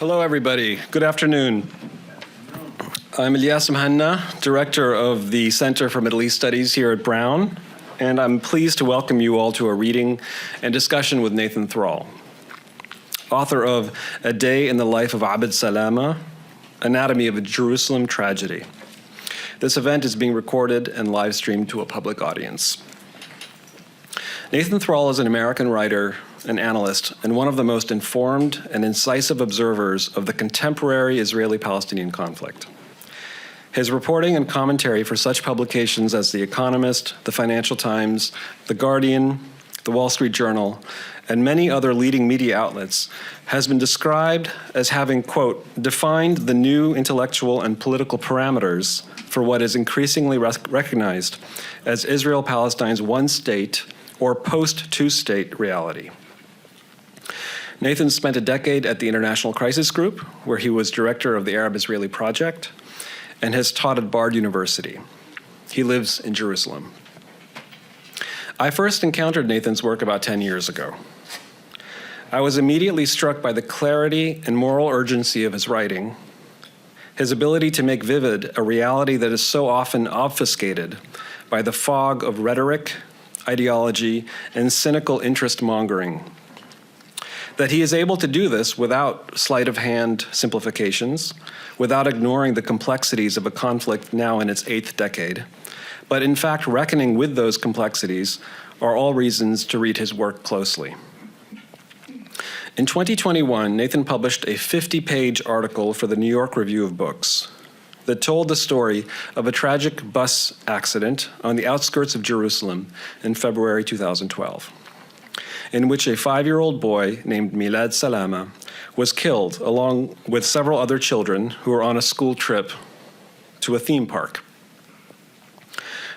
Hello, everybody. Good afternoon. I'm Ilyas Mhanna, Director of the Center for Middle East Studies here at Brown, and I'm pleased to welcome you all to a reading and discussion with Nathan Thrall, author of A Day in the Life of Abed Salama, Anatomy of a Jerusalem Tragedy. This event is being recorded and live streamed to a public audience. Nathan Thrall is an American writer, an analyst, and one of the most informed and incisive observers of the contemporary Israeli-Palestinian conflict. His reporting and commentary for such publications as The Economist, The Financial Times, The Guardian, The Wall Street Journal, and many other leading media outlets has been described as having, quote, defined the new intellectual and political parameters for what is increasingly recognized as Israel-Palestine's one-state or post-two-state reality. Nathan spent a decade at the International Crisis Group, where he was director of the Arab-Israeli Project, and has taught at Bard University. He lives in Jerusalem. I first encountered Nathan's work about 10 years ago. I was immediately struck by the clarity and moral urgency of his writing, his ability to make vivid a reality that is so often obfuscated by the fog of rhetoric, ideology, and cynical interest-mongering. That he is able to do this without sleight-of-hand simplifications, without ignoring the complexities of a conflict now in its 8th decade, but in fact reckoning with those complexities are all reasons to read his work closely. In 2021, Nathan published a 50-page article for the New York Review of Books that told the story of a tragic bus accident on the outskirts of Jerusalem in February 2012. In which a 5-year-old boy named Milad Salama was killed along with several other children who were on a school trip to a theme park.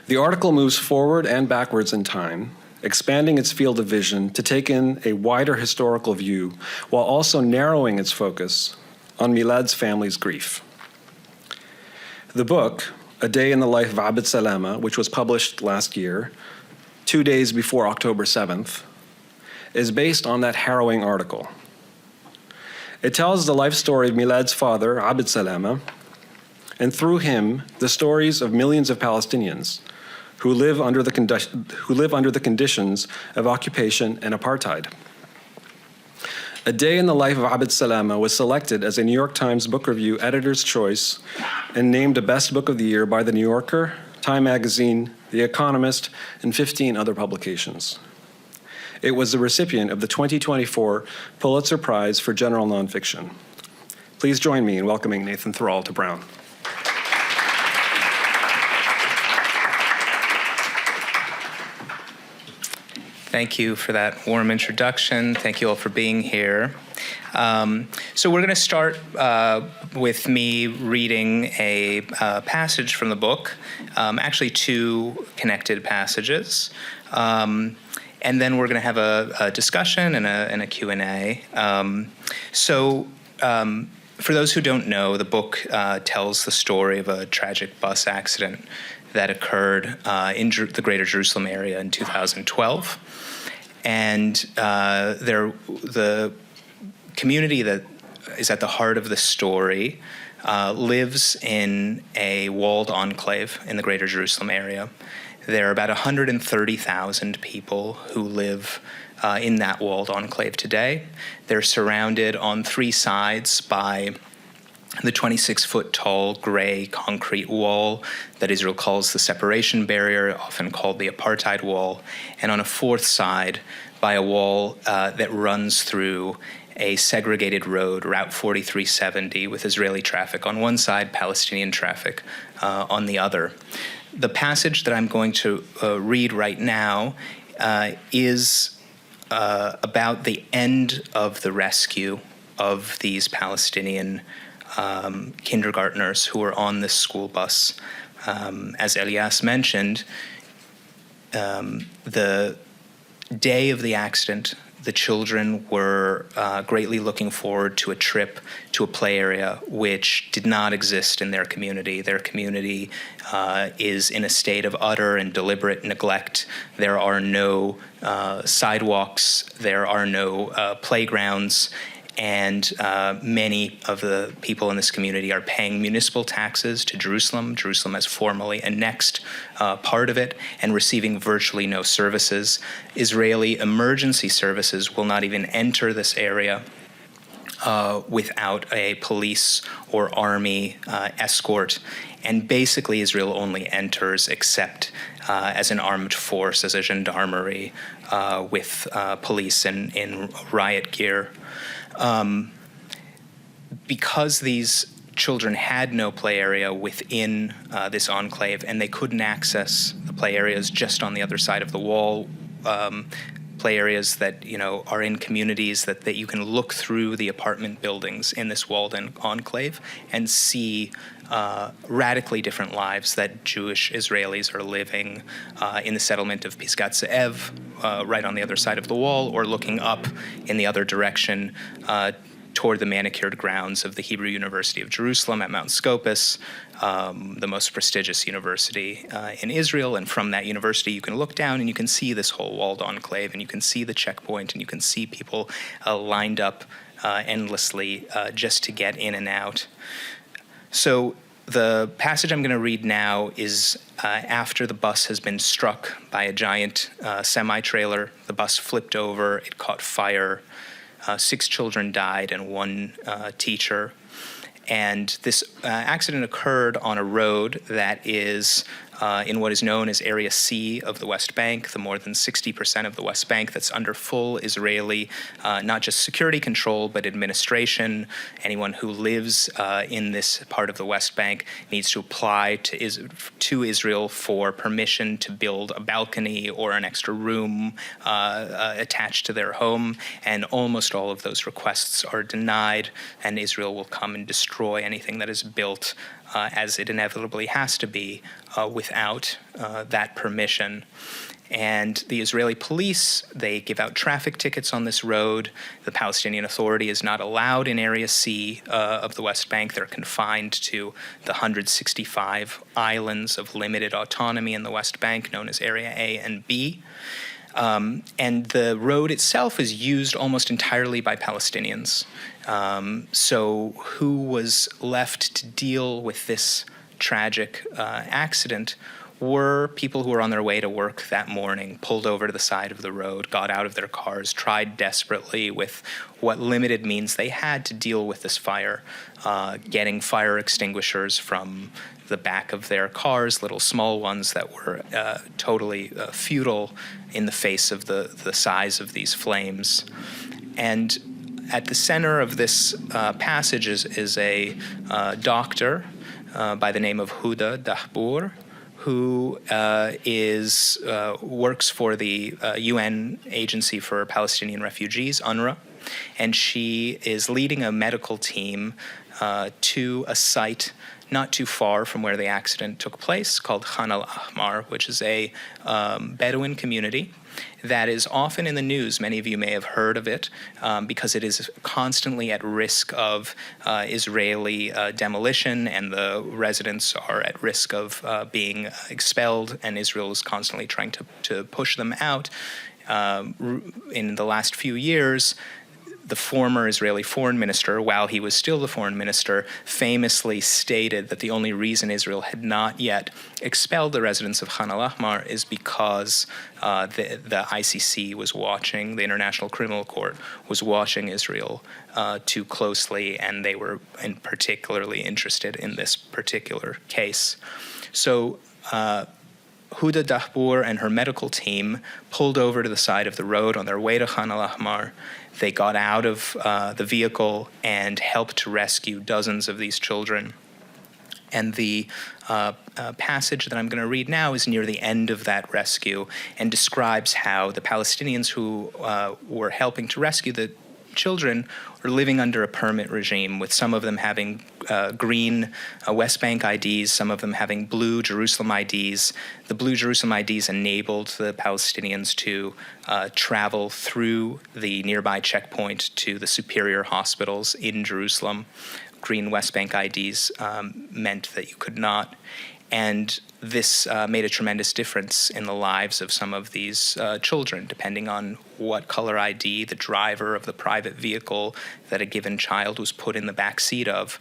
The article moves forward and backwards in time, expanding its field of vision to take in a wider historical view while also narrowing its focus on Milad's family's grief. The book, A Day in the Life of Abed Salama, which was published last year, 2 days before October 7th, is based on that harrowing article. It tells the life story of Milad's father, Abed Salama, and through him, the stories of millions of Palestinians who live under the conditions of occupation and apartheid. A Day in the Life of Abed Salama was selected as a New York Times Book Review Editor's Choice and named a Best Book of the Year by The New Yorker, Time Magazine, The Economist, and 15 other publications. It was the recipient of the 2024 Pulitzer Prize for General Nonfiction. Please join me in welcoming Nathan Thrall to Brown. Thank you for that warm introduction. Thank you all for being here. So we're going to start with me reading a passage from the book, actually 2 connected passages. And then we're going to have a discussion and a Q&A. For those who don't know, the book tells the story of a tragic bus accident that occurred in the greater Jerusalem area in 2012. And the community that is at the heart of the story lives in a walled enclave in the greater Jerusalem area. There are about 130,000 people who live in that walled enclave today. They're surrounded on 3 sides by the 26-foot tall gray concrete wall that Israel calls the separation barrier, often called the apartheid wall, and on a 4th side by a wall that runs through a segregated road, Route 4370, with Israeli traffic on one side, Palestinian traffic on the other. The passage that I'm going to read right now is about the end of the rescue of these Palestinian kindergartners who were on this school bus. As Ilyas mentioned, the day of the accident, the children were greatly looking forward to a trip to a play area which did not exist in their community. Their community is in a state of utter and deliberate neglect. There are no sidewalks, there are no playgrounds, and many of the people in this community are paying municipal taxes to Jerusalem. Jerusalem has formally annexed part of it and receiving virtually no services. Israeli emergency services will not even enter this area without a police or army escort. And basically, Israel only enters except as an armed force, as a gendarmerie with police in riot gear. Because these children had no play area within this enclave and they couldn't access the play areas just on the other side of the wall, play areas that are in communities that you can look through the apartment buildings in this walled enclave and see radically different lives that Jewish Israelis are living in the settlement of Pisgat Ze'ev, right on the other side of the wall, or looking up in the other direction toward the manicured grounds of the Hebrew University of Jerusalem at Mount Scopus, the most prestigious university in Israel. And from that university, you can look down and you can see this whole walled enclave, and you can see the checkpoint, and you can see people lined up endlessly just to get in and out. So the passage I'm going to read now is after the bus has been struck by a giant semi-trailer. The bus flipped over, it caught fire. 6 children died and 1 teacher. And this accident occurred on a road that is in what is known as Area C of the West Bank, the more than 60% of the West Bank that's under full Israeli, not just security control, but administration. Anyone who lives in this part of the West Bank needs to apply to Israel for permission to build a balcony or an extra room attached to their home, and almost all of those requests are denied, and Israel will come and destroy anything that is built as it inevitably has to be, without that permission. And the Israeli police, they give out traffic tickets on this road. The Palestinian Authority is not allowed in Area C of the West Bank. They're confined to the 165 islands of limited autonomy in the West Bank, known as Area A and B. And the road itself is used almost entirely by Palestinians. So who was left to deal with this tragic accident were people who were on their way to work that morning, pulled over to the side of the road, got out of their cars, tried desperately with what limited means they had to deal with this fire, getting fire extinguishers from the back of their cars, little small ones that were totally futile in the face of the size of these flames. And at the center of this passage is a doctor by the name of Huda Dahbour, who works for the UN Agency for Palestinian Refugees, UNRWA, and she is leading a medical team to a site not too far from where the accident took place, called Khan al-Ahmar, which is a Bedouin community that is often in the news. Many of you may have heard of it because it is constantly at risk of Israeli demolition, and the residents are at risk of being expelled, and Israel is constantly trying to push them out. In the last few years, the former Israeli foreign minister, while he was still the foreign minister, famously stated that the only reason Israel had not yet expelled the residents of Khan al-Ahmar is because the ICC was watching, the International Criminal Court was watching Israel too closely, and they were particularly interested in this particular case. So Huda Dahbour and her medical team pulled over to the side of the road on their way to Khan al-Ahmar. They got out of the vehicle and helped to rescue dozens of these children. And the passage that I'm going to read now is near the end of that rescue and describes how the Palestinians who were helping to rescue the children were living under a permit regime, with some of them having green West Bank IDs, some of them having blue Jerusalem IDs. The blue Jerusalem IDs enabled the Palestinians to travel through the nearby checkpoint to the superior hospitals in Jerusalem. Green West Bank IDs meant that you could not. And this made a tremendous difference in the lives of some of these children, depending on what color ID the driver of the private vehicle that a given child was put in the back seat of.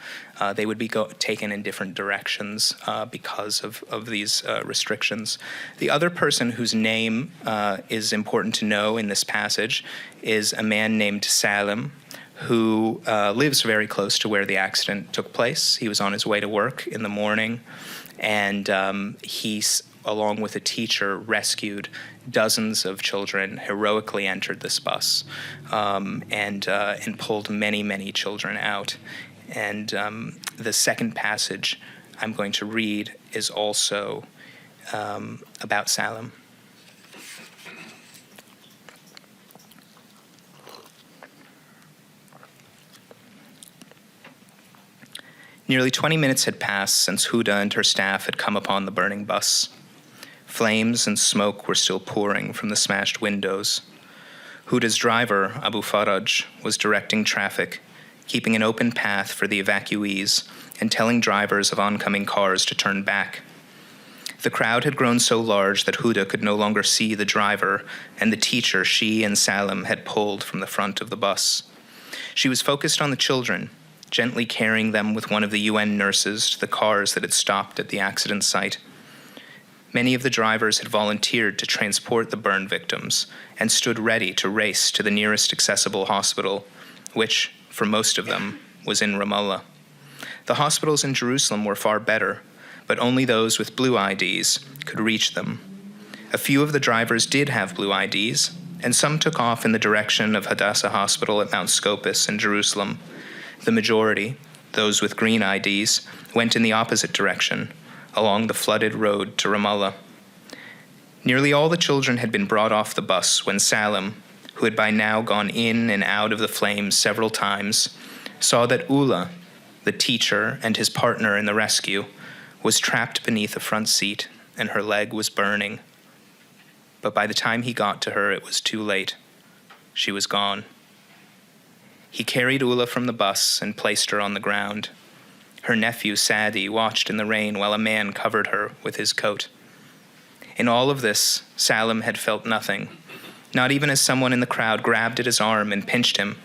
They would be taken in different directions because of these restrictions. The other person whose name is important to know in this passage is a man named Salim, who lives very close to where the accident took place. He was on his way to work in the morning, and he, along with a teacher, rescued dozens of children, heroically entered this bus, and pulled many, many children out. And the second passage I'm going to read is also about Salim. Nearly 20 minutes had passed since Huda and her staff had come upon the burning bus. Flames and smoke were still pouring from the smashed windows. Huda's driver, Abu Faraj, was directing traffic, keeping an open path for the evacuees and telling drivers of oncoming cars to turn back. The crowd had grown so large that Huda could no longer see the driver and the teacher she and Salim had pulled from the front of the bus. She was focused on the children, gently carrying them with one of the UN nurses to the cars that had stopped at the accident site. Many of the drivers had volunteered to transport the burn victims and stood ready to race to the nearest accessible hospital, which, for most of them, was in Ramallah. The hospitals in Jerusalem were far better, but only those with blue IDs could reach them. A few of the drivers did have blue IDs, and some took off in the direction of Hadassah Hospital at Mount Scopus in Jerusalem. The majority, those with green IDs, went in the opposite direction, along the flooded road to Ramallah. Nearly all the children had been brought off the bus when Salim, who had by now gone in and out of the flames several times, saw that Ula, the teacher and his partner in the rescue, was trapped beneath a front seat and her leg was burning. But by the time he got to her, it was too late. She was gone. He carried Ula from the bus and placed her on the ground. Her nephew, Sadi, watched in the rain while a man covered her with his coat. In all of this, Salim had felt nothing, not even as someone in the crowd grabbed at his arm and pinched him.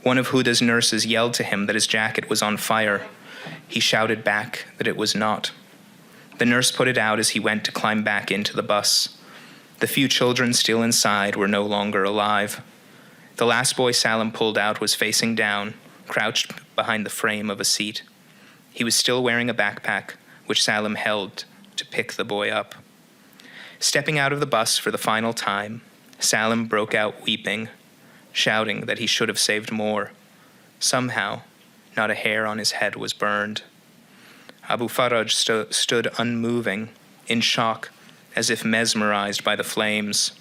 One of Huda's nurses yelled to him that his jacket was on fire. He shouted back that it was not. The nurse put it out as he went to climb back into the bus. The few children still inside were no longer alive. The last boy Salim pulled out was facing down, crouched behind the frame of a seat. He was still wearing a backpack, which Salim held to pick the boy up. Stepping out of the bus for the final time, Salim broke out weeping, shouting that he should have saved more. Somehow, not a hair on his head was burned. Abu Faraj stood unmoving, in shock, as if mesmerized by the flames.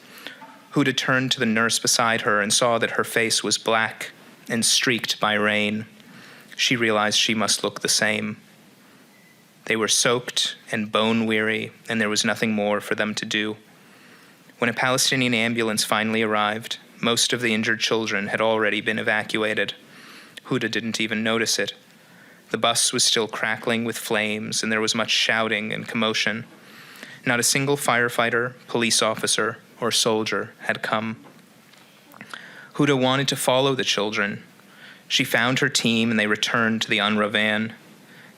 Huda turned to the nurse beside her and saw that her face was black and streaked by rain. She realized she must look the same. They were soaked and bone-weary, and there was nothing more for them to do. When a Palestinian ambulance finally arrived, most of the injured children had already been evacuated. Huda didn't even notice it. The bus was still crackling with flames, and there was much shouting and commotion. Not a single firefighter, police officer, or soldier had come. Huda wanted to follow the children. She found her team and they returned to the UNRWA van.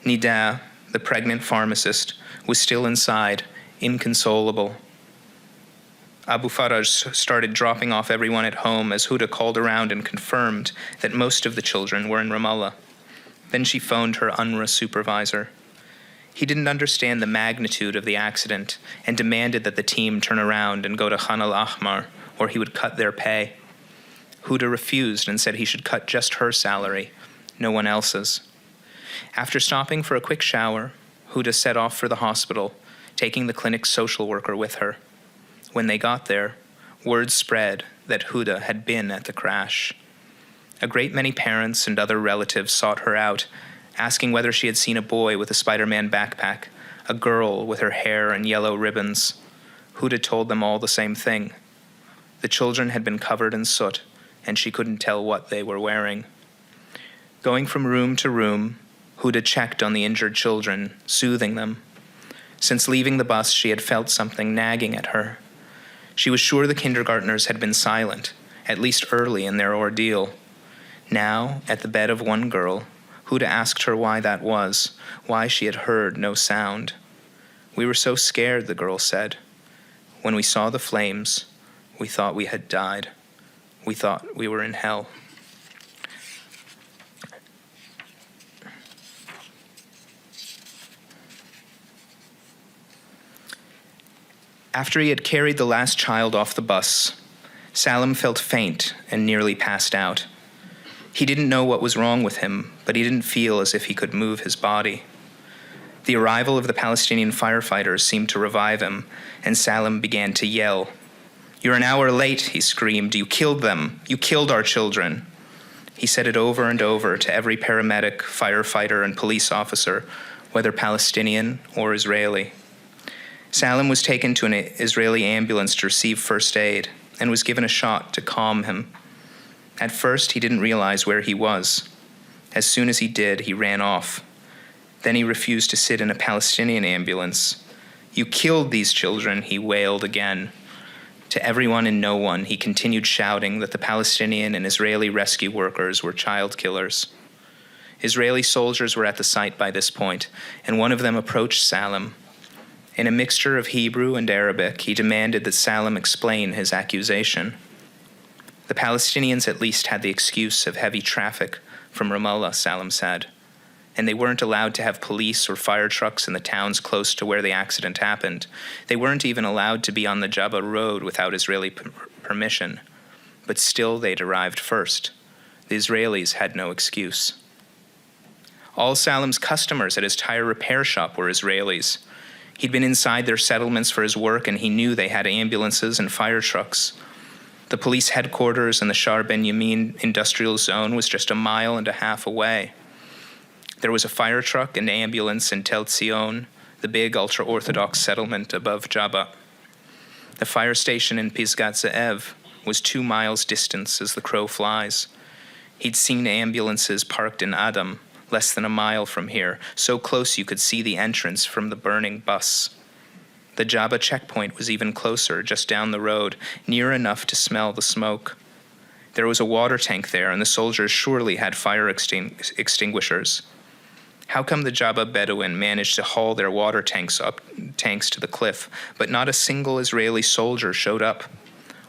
Nida, the pregnant pharmacist, was still inside, inconsolable. Abu Faraj started dropping off everyone at home as Huda called around and confirmed that most of the children were in Ramallah. Then she phoned her UNRWA supervisor. He didn't understand the magnitude of the accident and demanded that the team turn around and go to Khan al-Ahmar, or he would cut their pay. Huda refused and said he should cut just her salary, no one else's. After stopping for a quick shower, Huda set off for the hospital, taking the clinic's social worker with her. When they got there, word spread that Huda had been at the crash. A great many parents and other relatives sought her out, asking whether she had seen a boy with a Spider-Man backpack, a girl with her hair and yellow ribbons. Huda told them all the same thing. The children had been covered in soot, and she couldn't tell what they were wearing. Going from room to room, Huda checked on the injured children, soothing them. Since leaving the bus, she had felt something nagging at her. She was sure the kindergartners had been silent, at least early in their ordeal. Now, at the bed of one girl, Huda asked her why that was, why she had heard no sound. "We were so scared," the girl said. "When we saw the flames, we thought we had died. We thought we were in hell." After he had carried the last child off the bus, Salam felt faint and nearly passed out. He didn't know what was wrong with him, but he didn't feel as if he could move his body. The arrival of the Palestinian firefighters seemed to revive him, and Salam began to yell. "You're an hour late," he screamed. "You killed them. You killed our children." He said it over and over to every paramedic, firefighter, and police officer, whether Palestinian or Israeli. Salam was taken to an Israeli ambulance to receive first aid and was given a shot to calm him. At first, he didn't realize where he was. As soon as he did, he ran off. Then he refused to sit in a Palestinian ambulance. "You killed these children," he wailed again. To everyone and no one, he continued shouting that the Palestinian and Israeli rescue workers were child killers. Israeli soldiers were at the site by this point, and one of them approached Salam. In a mixture of Hebrew and Arabic, he demanded that Salam explain his accusation. The Palestinians at least had the excuse of heavy traffic from Ramallah, Salam said, and they weren't allowed to have police or fire trucks in the towns close to where the accident happened. They weren't even allowed to be on the Jabba Road without Israeli permission. But still, they'd arrived first. The Israelis had no excuse. All Salam's customers at his tire repair shop were Israelis. He'd been inside their settlements for his work, and he knew they had ambulances and fire trucks. The police headquarters in the Shar Ben-Yamin industrial zone was just 1.5 miles away. There was a fire truck and ambulance in Tel Zion, the big ultra-Orthodox settlement above Jabba. The fire station in Pisgat Ze'ev was 2 miles distant as the crow flies. He'd seen ambulances parked in Adam, less than 1 mile from here, so close you could see the entrance from the burning bus. The Jabba checkpoint was even closer, just down the road, near enough to smell the smoke. There was a water tank there, and the soldiers surely had fire extinguishers. How come the Jabba Bedouin managed to haul their water tanks to the cliff, but not a single Israeli soldier showed up?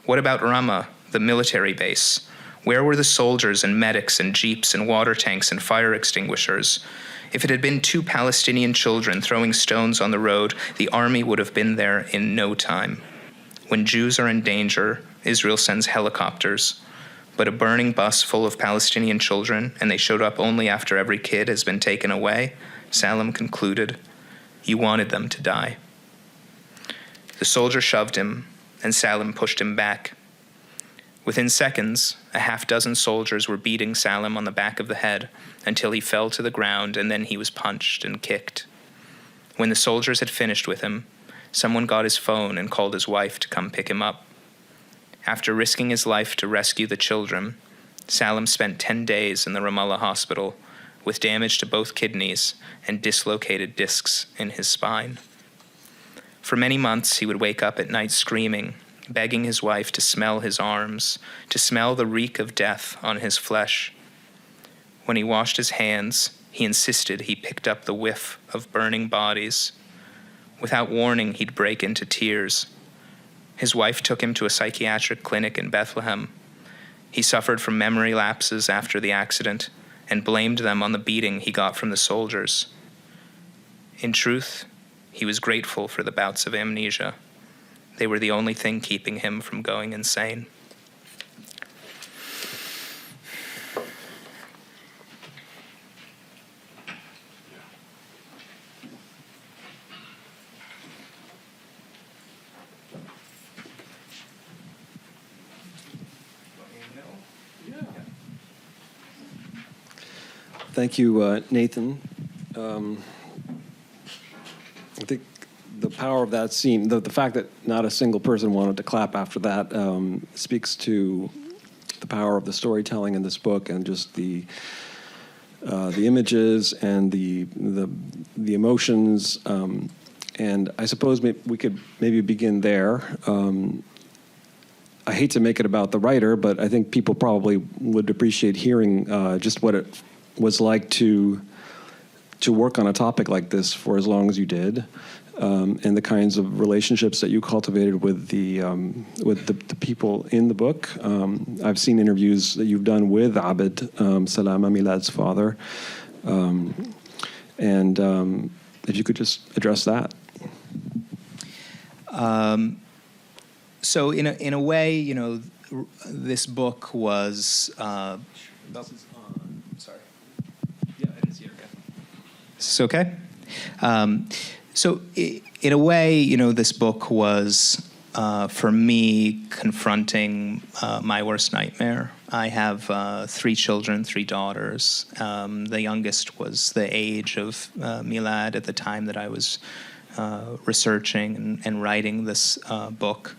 What about Ramah, the military base? Where were the soldiers and medics and jeeps and water tanks and fire extinguishers? If it had been 2 Palestinian children throwing stones on the road, the army would have been there in no time. When Jews are in danger, Israel sends helicopters. But a burning bus full of Palestinian children, and they showed up only after every kid has been taken away, Salam concluded, you wanted them to die. The soldier shoved him, and Salam pushed him back. Within seconds, 6 soldiers were beating Salam on the back of the head until he fell to the ground, and then he was punched and kicked. When the soldiers had finished with him, someone got his phone and called his wife to come pick him up. After risking his life to rescue the children, Salam spent 10 days in the Ramallah hospital with damage to both kidneys and dislocated discs in his spine. For many months, he would wake up at night screaming, begging his wife to smell his arms, to smell the reek of death on his flesh. When he washed his hands, he insisted he picked up the whiff of burning bodies. Without warning, he'd break into tears. His wife took him to a psychiatric clinic in Bethlehem. He suffered from memory lapses after the accident and blamed them on the beating he got from the soldiers. In truth, he was grateful for the bouts of amnesia. They were the only thing keeping him from going insane. Thank you, Nathan. I think the power of that scene, the fact that not a single person wanted to clap after that, speaks to the power of the storytelling in this book and just the images and the emotions And I suppose we could maybe begin there. I hate to make it about the writer, but I think people probably would appreciate hearing just what it was like to work on a topic like this for as long as you did, and the kinds of relationships that you cultivated with the people in the book. I've seen interviews that you've done with Abed Salama, Milad's father, and if you could just address that. So in a way, you know, this book was. Sorry. Yeah, I didn't see it. Okay. Is this okay? So in a way, you know, this book was for me confronting my worst nightmare. I have 3 children, 3 daughters. The youngest was the age of Milad at the time that I was researching and writing this book.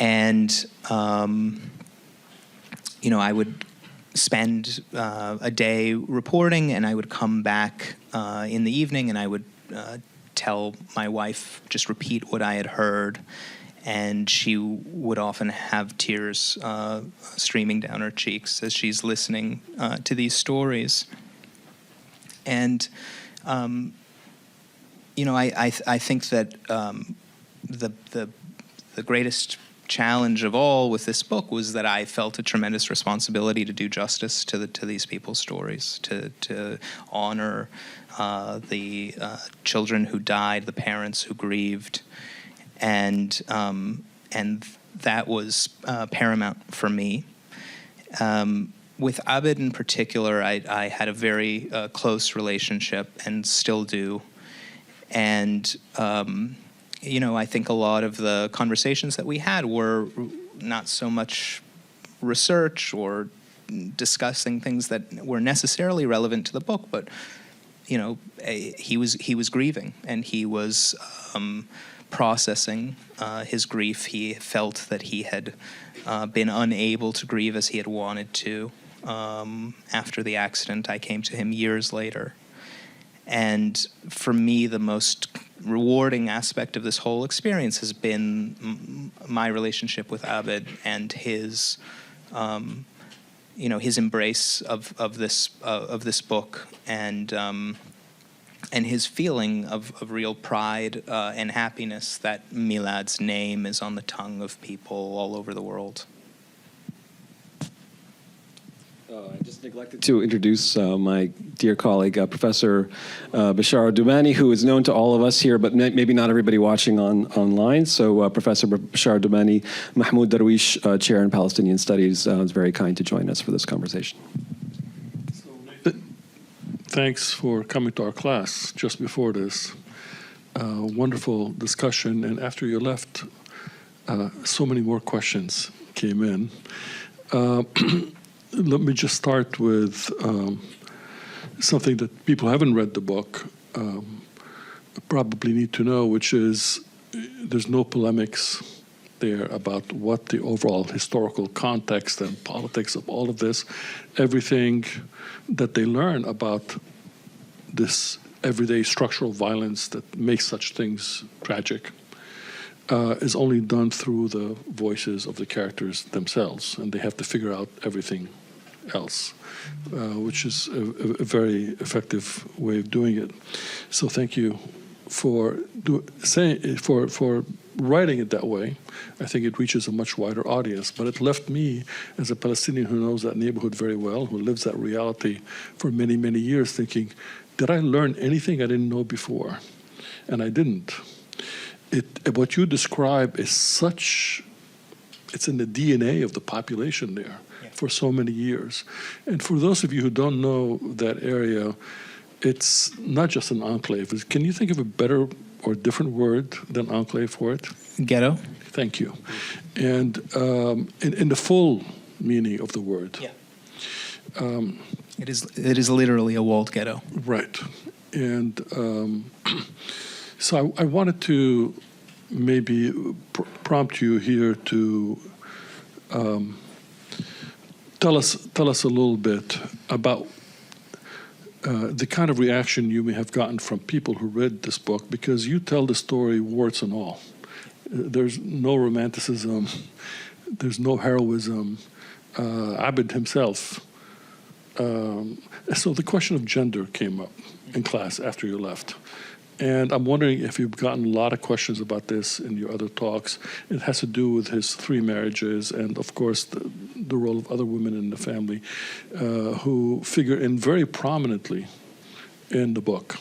And, you know, I would spend a day reporting, and I would come back in the evening, and I would tell my wife, just repeat what I had heard, and she would often have tears streaming down her cheeks as she's listening to these stories. And, you know, I think that the greatest challenge of all with this book was that I felt a tremendous responsibility to do justice to these people's stories, to honor the children who died, the parents who grieved, and that was paramount for me. With Abed in particular, I had a very close relationship and still do, and you know, I think a lot of the conversations that we had were not so much research or discussing things that were necessarily relevant to the book, but you know, he was grieving, and he was processing his grief. He felt that he had been unable to grieve as he had wanted to after the accident. I came to him years later. And for me, the most rewarding aspect of this whole experience has been my relationship with Abed and his, you know, his embrace of this book, and his feeling of real pride and happiness that Milad's name is on the tongue of people all over the world. I just neglected to introduce my dear colleague, Professor Bashar Doumani, who is known to all of us here, but maybe not everybody watching online. So Professor Bashar Doumani, Mahmoud Darwish, Chair in Palestinian Studies, was very kind to join us for this conversation. Thanks for coming to our class just before this. Wonderful discussion, and after you left, so many more questions came in. Let me just start with something that people who haven't read the book probably need to know, which is there's no polemics there about what the overall historical context and politics of all of this. Everything that they learn about this everyday structural violence that makes such things tragic is only done through the voices of the characters themselves, and they have to figure out everything else, which is a very effective way of doing it. So thank you for writing it that way. I think it reaches a much wider audience, but it left me, as a Palestinian who knows that neighborhood very well, who lives that reality for many, many years, thinking, did I learn anything I didn't know before? And I didn't. What you describe is it's in the DNA of the population there for so many years. And for those of you who don't know that area, it's not just an enclave. Can you think of a better or different word than enclave for it? Ghetto. Thank you. And in the full meaning of the word. Yeah. It is literally a walled ghetto. Right. And so I wanted to maybe prompt you here to tell us a little bit about the kind of reaction you may have gotten from people who read this book, because you tell the story warts and all. There's no romanticism, there's no heroism. Abed himself. So the question of gender came up in class after you left. And I'm wondering if you've gotten a lot of questions about this in your other talks. It has to do with his 3 marriages and, of course, the role of other women in the family who figure in very prominently in the book,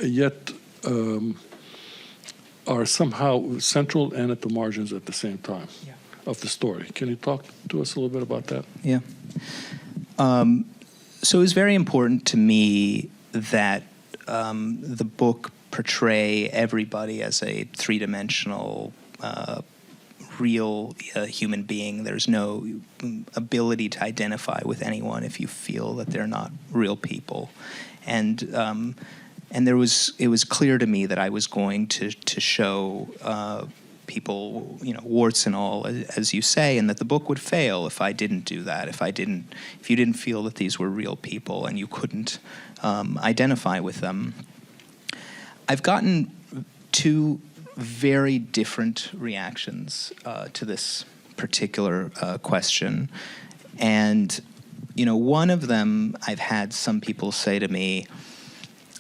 yet are somehow central and at the margins at the same time of the story. Can you talk to us a little bit about that? Yeah. So it was very important to me that the book portray everybody as a 3-dimensional, real human being. There's no ability to identify with anyone if you feel that they're not real people. And it was clear to me that I was going to show people, warts and all, as you say, and that the book would fail if I didn't do that. If you didn't feel that these were real people and you couldn't identify with them. I've gotten 2 very different reactions to this particular question, and one of them, I've had some people say to me,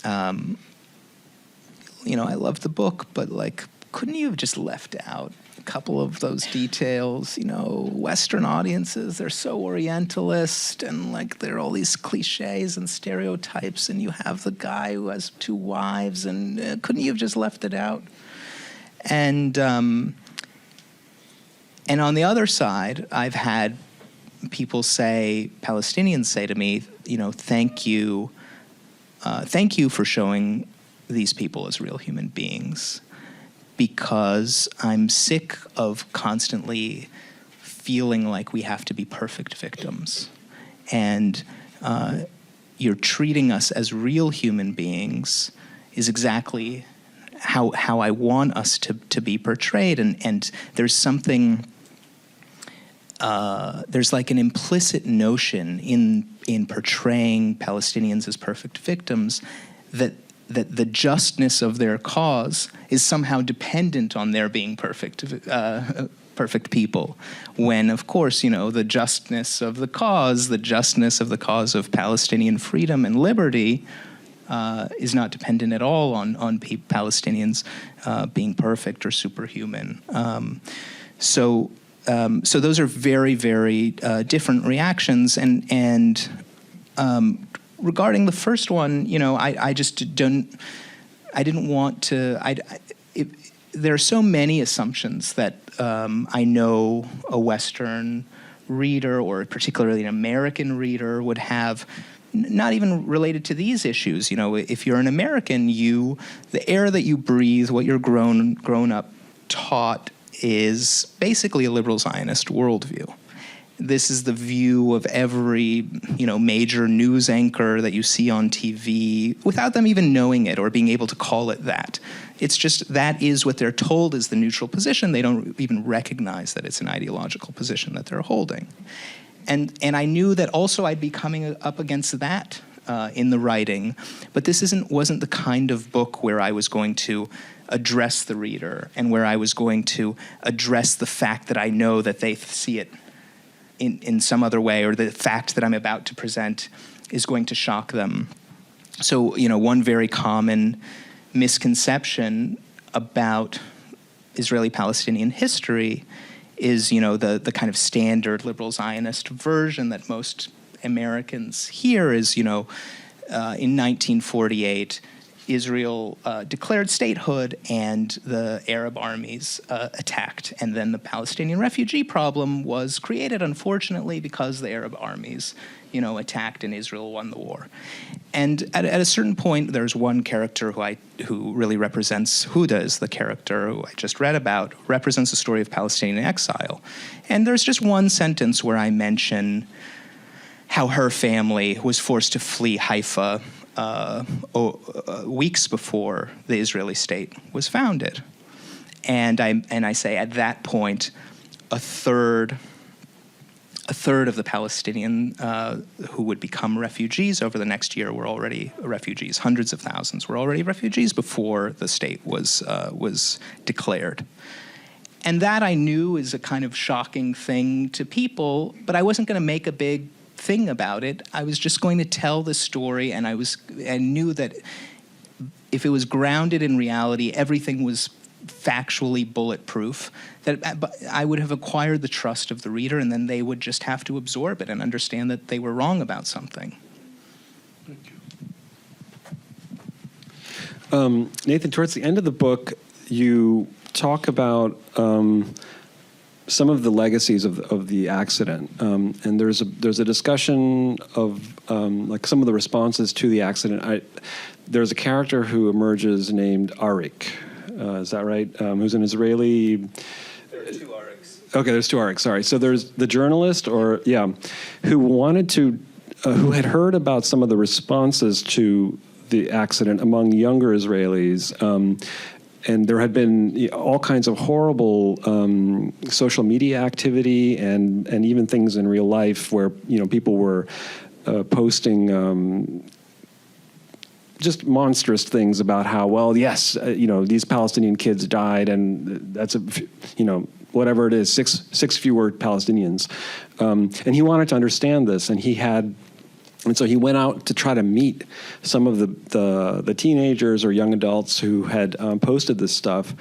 I love the book, but couldn't you have just left out a couple of those details? Western audiences, they're so Orientalist, and there are all these cliches and stereotypes, and you have the guy who has 2 wives, and couldn't you have just left it out? And on the other side, I've had people say, Palestinians say to me, thank you for showing these people as real human beings, because I'm sick of constantly feeling like we have to be perfect victims. And you're treating us as real human beings is exactly how I want us to be portrayed. And there's something, there's an implicit notion in portraying Palestinians as perfect victims that the justness of their cause is somehow dependent on their being perfect people, when, of course, the justness of the cause of Palestinian freedom and liberty is not dependent at all on Palestinians being perfect or superhuman. So those are very, very different reactions, and regarding the first one, I just didn't want to. There are so many assumptions that I know a Western reader, or particularly an American reader, would have, not even related to these issues. If you're an American, the air that you breathe, what you're grown up taught, is basically a liberal Zionist worldview. This is the view of every, major news anchor that you see on TV, without them even knowing it or being able to call it that. It's just that is what they're told is the neutral position. They don't even recognize that it's an ideological position that they're holding. And I knew that also I'd be coming up against that in the writing, but this wasn't the kind of book where I was going to address the reader and where I was going to address the fact that I know that they see it in some other way, or the fact that I'm about to present is going to shock them. So, one very common misconception about Israeli-Palestinian history is, the kind of standard liberal Zionist version that most Americans hear is, in 1948, Israel declared statehood and the Arab armies attacked. And then the Palestinian refugee problem was created, unfortunately, because the Arab armies, attacked and Israel won the war. And at a certain point, there's one character who really represents, Huda is the character who I just read about, represents the story of Palestinian exile. And there's just one sentence where I mention how her family was forced to flee Haifa weeks before the Israeli state was founded. And I say at that point, a third a third of the Palestinian who would become refugees over the next year were already refugees. Hundreds of thousands were already refugees before the state was declared. And that I knew is a kind of shocking thing to people, but I wasn't going to make a big thing about it. I was just going to tell the story, and I knew that if it was grounded in reality, everything was factually bulletproof, that I would have acquired the trust of the reader, and then they would just have to absorb it and understand that they were wrong about something. Thank you. Nathan, towards the end of the book, you talk about some of the legacies of the accident, and there's a discussion of like some of the responses to the accident. There's a character who emerges named Arik. Is that right? Who's an Israeli? There are two Ariks. Okay, there's two Ariks. Sorry. So there's the journalist, who had heard about some of the responses to the accident among younger Israelis, and there had been all kinds of horrible social media activity and even things in real life where people were posting. Just monstrous things about how, well, yes, these Palestinian kids died, and that's whatever it is, six fewer Palestinians, and he wanted to understand this, and so he went out to try to meet some of the teenagers or young adults who had posted this stuff,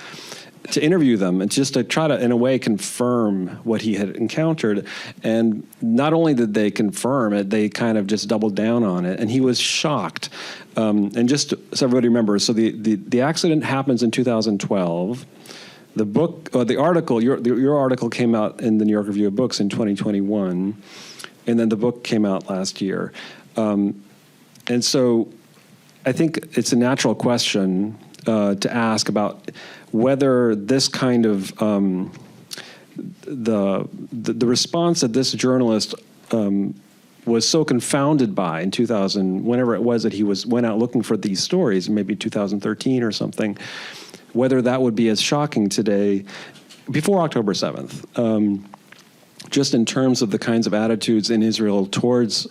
to interview them and just to try to, in a way, confirm what he had encountered. And not only did they confirm it, they kind of just doubled down on it. And he was shocked. And just so everybody remembers, so the accident happens in 2012. The book, the article, your article came out in the New York Review of Books in 2021, and then the book came out last year. And so I think it's a natural question to ask about whether this kind of the response that this journalist was so confounded by in 2000, whenever it was that he went out looking for these stories, maybe 2013 or something, whether that would be as shocking today, before October 7th, just in terms of the kinds of attitudes in Israel towards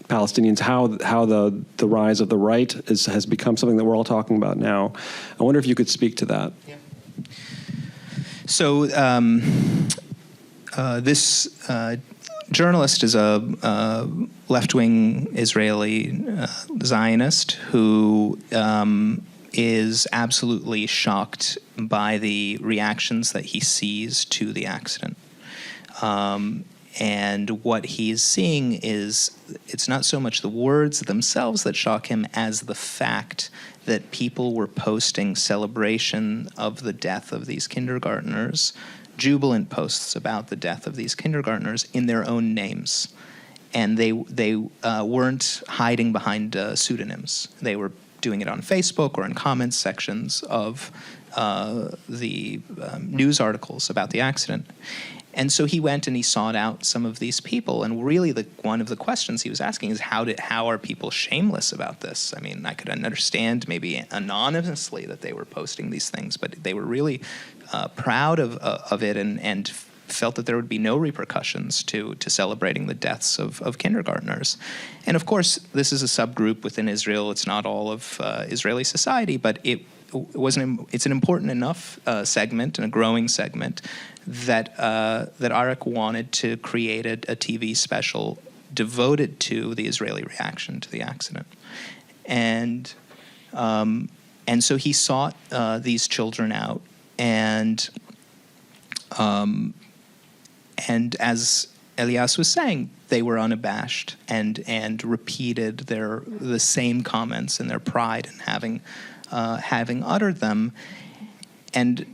Palestinians, how the rise of the right has become something that we're all talking about now. I wonder if you could speak to that. Yeah. So this journalist is a left-wing Israeli Zionist who is absolutely shocked by the reactions that he sees to the accident. And what he's seeing is, it's not so much the words themselves that shock him as the fact that people were posting celebration of the death of these kindergartners, jubilant posts about the death of these kindergartners in their own names. And they weren't hiding behind pseudonyms. They were doing it on Facebook or in comments sections of the news articles about the accident. And so he went and he sought out some of these people, and really one of the questions he was asking is how are people shameless about this? I mean, I could understand maybe anonymously that they were posting these things, but they were really proud of it and felt that there would be no repercussions to celebrating the deaths of kindergartners. And of course, this is a subgroup within Israel. It's not all of Israeli society, but it's an important enough segment and a growing segment that Arik wanted to create a TV special devoted to the Israeli reaction to the accident, and so he sought these children out, and as Elias was saying, they were unabashed and repeated the same comments in their pride in having uttered them. And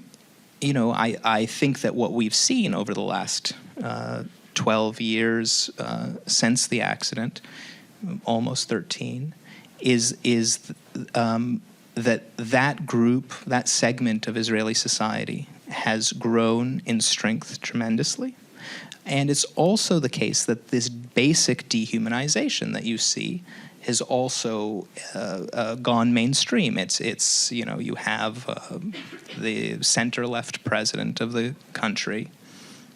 I think that what we've seen over the last 12 years since the accident, almost 13, is that group, that segment of Israeli society has grown in strength tremendously. And it's also the case that this basic dehumanization that you see has also gone mainstream. It's you have the center-left president of the country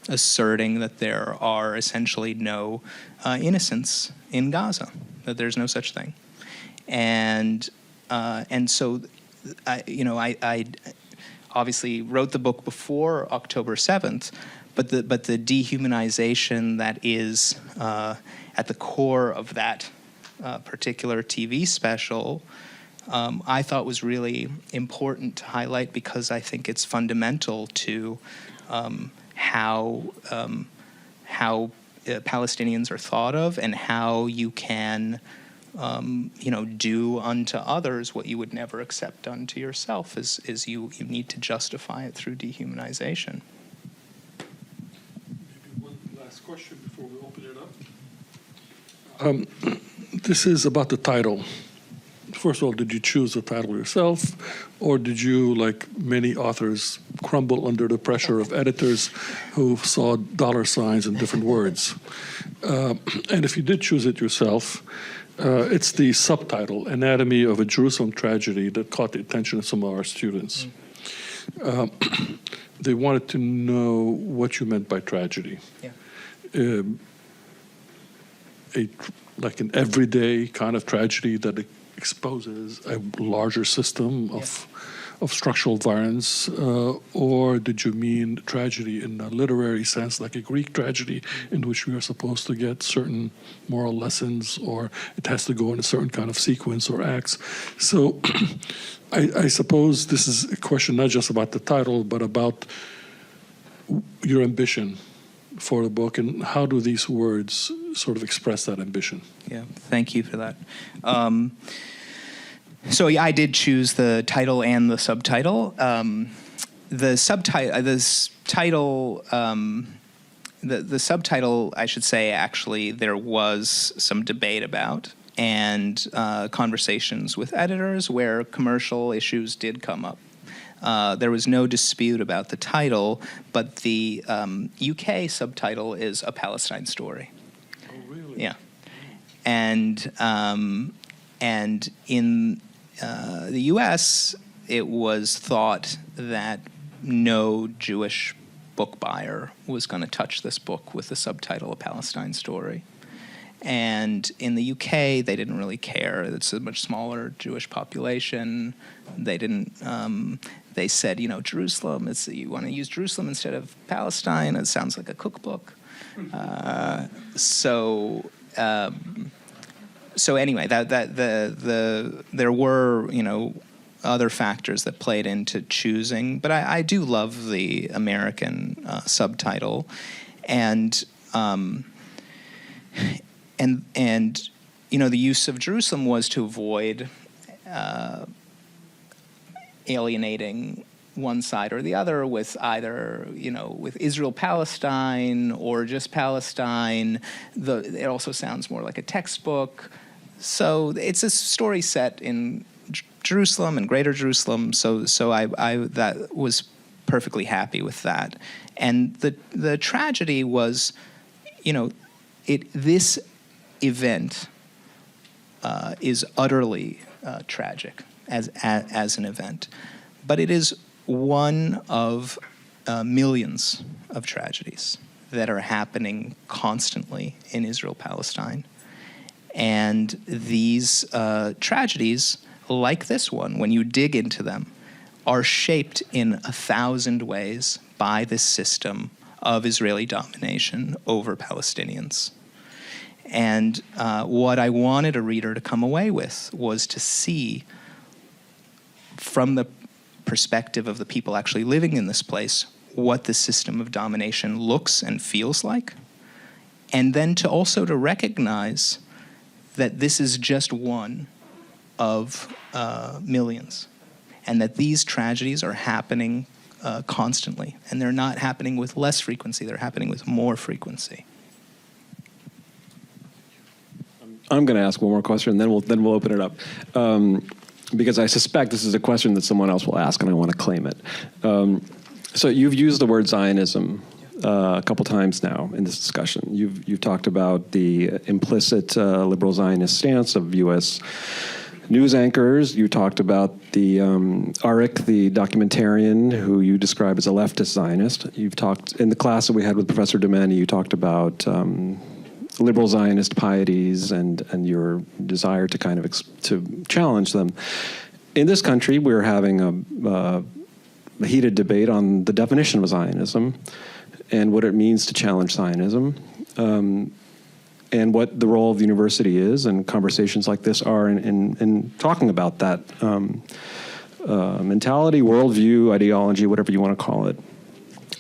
asserting that there are essentially no innocents in Gaza, that there's no such thing. And so, I obviously wrote the book before October 7th, but the dehumanization that is at the core of that particular TV special, I thought was really important to highlight, because I think it's fundamental to how Palestinians are thought of, and how you can do unto others what you would never accept unto yourself. Is you need to justify it through dehumanization. Maybe one last question before we open it up. This is about the title. First of all, did you choose the title yourself, or did you, like many authors, crumble under the pressure of editors who saw dollar signs in different words? And if you did choose it yourself, it's the subtitle, Anatomy of a Jerusalem Tragedy, that caught the attention of some of our students. They wanted to know what you meant by tragedy. Yeah. Like an everyday kind of tragedy that exposes a larger system of structural violence, or did you mean tragedy in a literary sense, like a Greek tragedy, in which we are supposed to get certain moral lessons, or it has to go in a certain kind of sequence or acts? So I suppose this is a question not just about the title, but about your ambition for the book, and how do these words sort of express that ambition? Yeah, thank you for that. So I did choose the title and the subtitle. The subtitle, I should say, actually, there was some debate about, and conversations with editors where commercial issues did come up. There was no dispute about the title, but the UK subtitle is A Palestine Story. Oh, really? Yeah. And in the US, it was thought that no Jewish book buyer was going to touch this book with the subtitle A Palestine Story. And in the UK, they didn't really care. It's a much smaller Jewish population. They didn't. They said, Jerusalem. You want to use Jerusalem instead of Palestine. It sounds like a cookbook. So anyway, there were other factors that played into choosing, but I do love the American subtitle, and the use of Jerusalem was to avoid alienating one side or the other with either, with Israel-Palestine or just Palestine. It also sounds more like a textbook. So it's a story set in Jerusalem and Greater Jerusalem. So I that was perfectly happy with that. And the tragedy was, this event is utterly tragic as an event, but it is one of millions of tragedies that are happening constantly in Israel-Palestine. And these tragedies, like this one, when you dig into them, are shaped in 1,000 ways by this system of Israeli domination over Palestinians. And what I wanted a reader to come away with was to see, from the perspective of the people actually living in this place, what the system of domination looks and feels like, and then to recognize that this is just one of millions, and that these tragedies are happening constantly, and they're not happening with less frequency, they're happening with more frequency. I'm going to ask one more question, and then we'll open it up, because I suspect this is a question that someone else will ask, and I want to claim it. So you've used the word Zionism a couple times now in this discussion. You've talked about the implicit liberal Zionist stance of U.S. news anchors. You talked about the Arik, the documentarian, who you describe as a leftist Zionist. You've talked, in the class that we had with Professor Domani, you talked about liberal Zionist pieties and your desire to kind of to challenge them. In this country, we're having a heated debate on the definition of Zionism and what it means to challenge Zionism, and what the role of the university is, and conversations like this are in talking about that mentality, worldview, ideology, whatever you want to call it,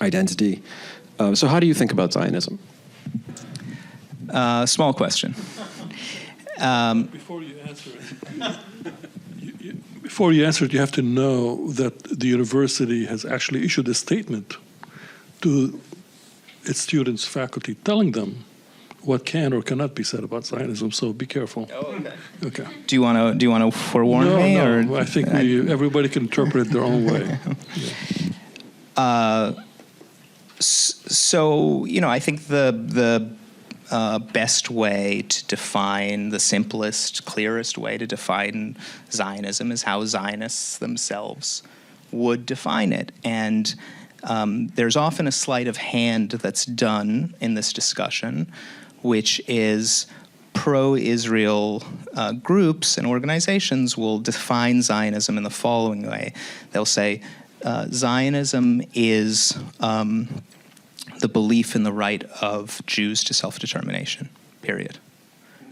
identity. So how do you think about Zionism? Small question. Before you answer it, you have to know that the university has actually issued a statement to its students, faculty, telling them what can or cannot be said about Zionism. So be careful. Oh, okay. Okay. Do you want to forewarn me? No, or? I think everybody can interpret it their own way. Yeah. So, I think the best way to define, the simplest, clearest way to define Zionism is how Zionists themselves would define it. And there's often a sleight of hand that's done in this discussion, which is pro-Israel groups and organizations will define Zionism in the following way. They'll say, Zionism is the belief in the right of Jews to self-determination, period.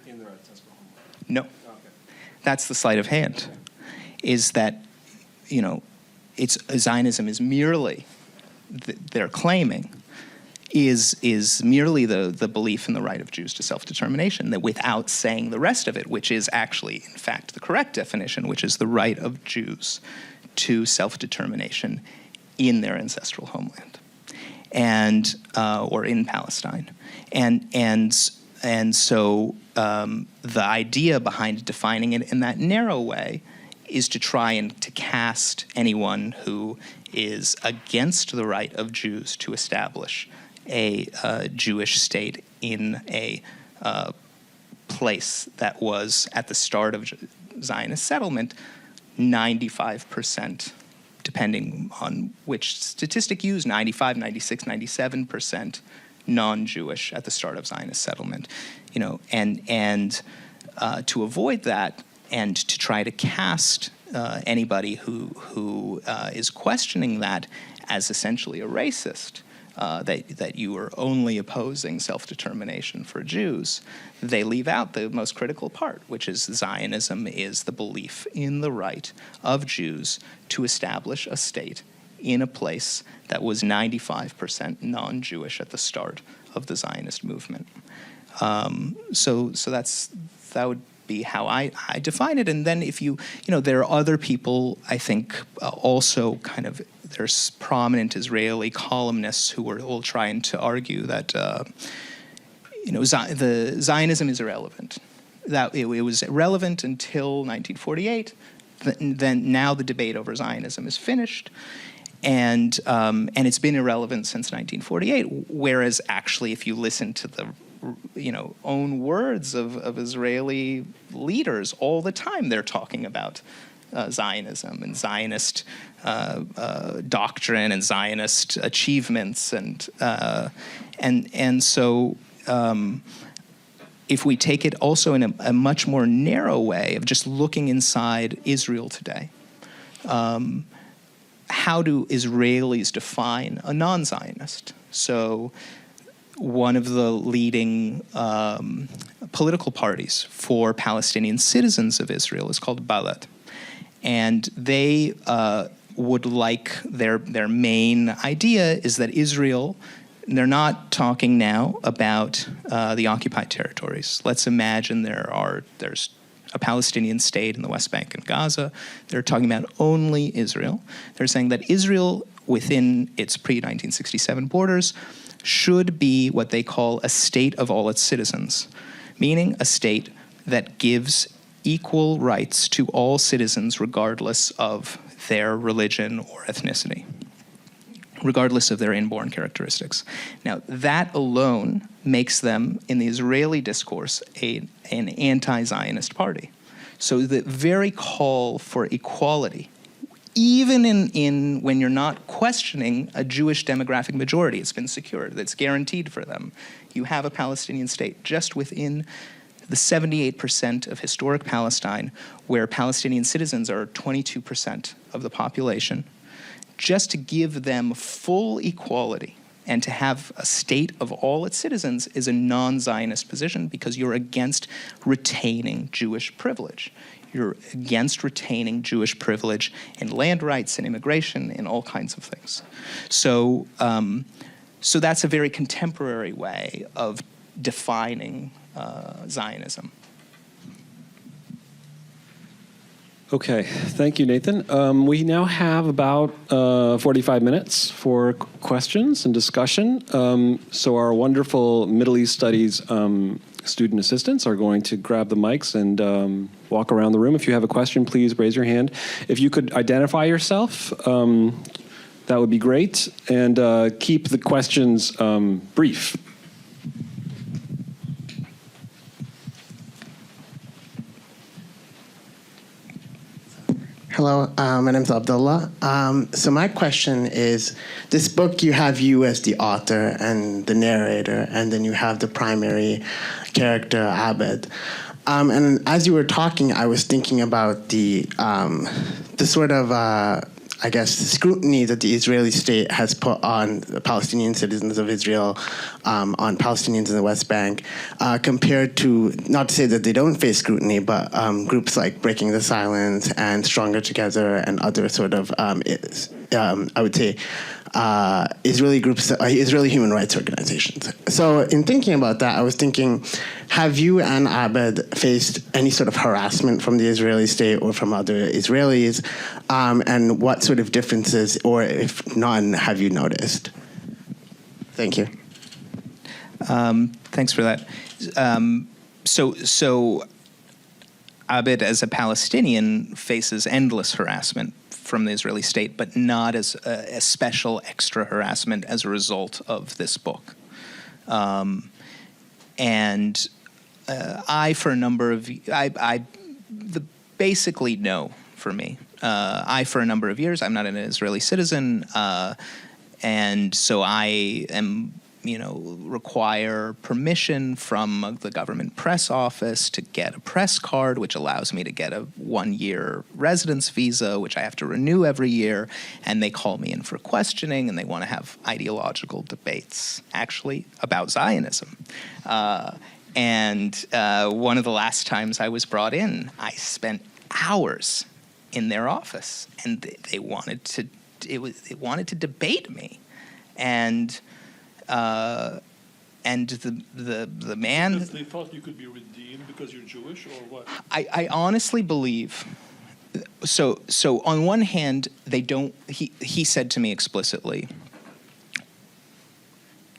In the right to ancestral homeland? No. Okay. That's the sleight of hand, is that, it's Zionism is merely, they're claiming, is merely the belief in the right of Jews to self-determination, that without saying the rest of it, which is actually, in fact, the correct definition, which is the right of Jews to self-determination in their ancestral homeland, and or in Palestine, and so the idea behind defining it in that narrow way is to try and to cast anyone who is against the right of Jews to establish a Jewish state in a place that was, at the start of Zionist settlement, 95%, depending on which statistic you use, 95, 96, 97% non-Jewish at the start of Zionist settlement. And to avoid that and to try to cast anybody who is questioning that as essentially a racist, that you are only opposing self-determination for Jews, they leave out the most critical part, which is Zionism is the belief in the right of Jews to establish a state in a place that was 95% non-Jewish at the start of the Zionist movement. So that would be how I define it. And then if there are other people, I think, also kind of, there's prominent Israeli columnists who are all trying to argue that, the Zionism is irrelevant. That it was irrelevant until 1948. Then now the debate over Zionism is finished. And it's been irrelevant since 1948, whereas actually if you listen to the own words of Israeli leaders all the time, they're talking about Zionism and Zionist doctrine and Zionist achievements, and so if we take it also in a much more narrow way of just looking inside Israel today, how do Israelis define a non-Zionist? So one of the leading political parties for Palestinian citizens of Israel is called Balad. And they would like, their main idea is that Israel, they're not talking now about the occupied territories. Let's imagine there's a Palestinian state in the West Bank and Gaza. They're talking about only Israel. They're saying that Israel, within its pre-1967 borders, should be what they call a state of all its citizens, meaning a state that gives equal rights to all citizens regardless of their religion or ethnicity, regardless of their inborn characteristics. Now, that alone makes them, in the Israeli discourse, an anti-Zionist party. So the very call for equality, even in when you're not questioning a Jewish demographic majority, it's been secured, that's guaranteed for them. You have a Palestinian state just within the 78% of historic Palestine, where Palestinian citizens are 22% of the population, just to give them full equality and to have a state of all its citizens is a non-Zionist position, because you're against retaining Jewish privilege. You're against retaining Jewish privilege in land rights and immigration, in all kinds of things. So, so that's a very contemporary way of defining Zionism. Okay, thank you, Nathan. We now have about 45 minutes for questions and discussion. So our wonderful Middle East Studies student assistants are going to grab the mics and walk around the room. If you have a question, please raise your hand. If you could identify yourself, that would be great. And keep the questions brief. Hello, my name is Abdullah. So my question is, this book, you have you as the author and the narrator, and then you have the primary character, Abed. And as you were talking, I was thinking about the sort of, I guess, scrutiny that the Israeli state has put on the Palestinian citizens of Israel, on Palestinians in the West Bank, compared to, not to say that they don't face scrutiny, but groups like Breaking the Silence and Stronger Together and other sort of, I would say, Israeli groups, Israeli human rights organizations. So in thinking about that, I was thinking, have you and Abed faced any sort of harassment from the Israeli state or from other Israelis? And what sort of differences, or if none, have you noticed? Thank you. Thanks for that. So Abed, as a Palestinian, faces endless harassment from the Israeli state, but not as a special extra harassment as a result of this book. And I, for a number of, basically no for me. For a number of years, I'm not an Israeli citizen, and so I am, require permission from the government press office to get a press card, which allows me to get a 1-year residence visa, which I have to renew every year, and they call me in for questioning, and they want to have ideological debates, actually, about Zionism. And one of the last times I was brought in, I spent hours in their office, and they wanted to debate me, and the man. Because they thought you could be redeemed because you're Jewish, or what? I honestly believe. So on one hand, they don't. He said to me explicitly,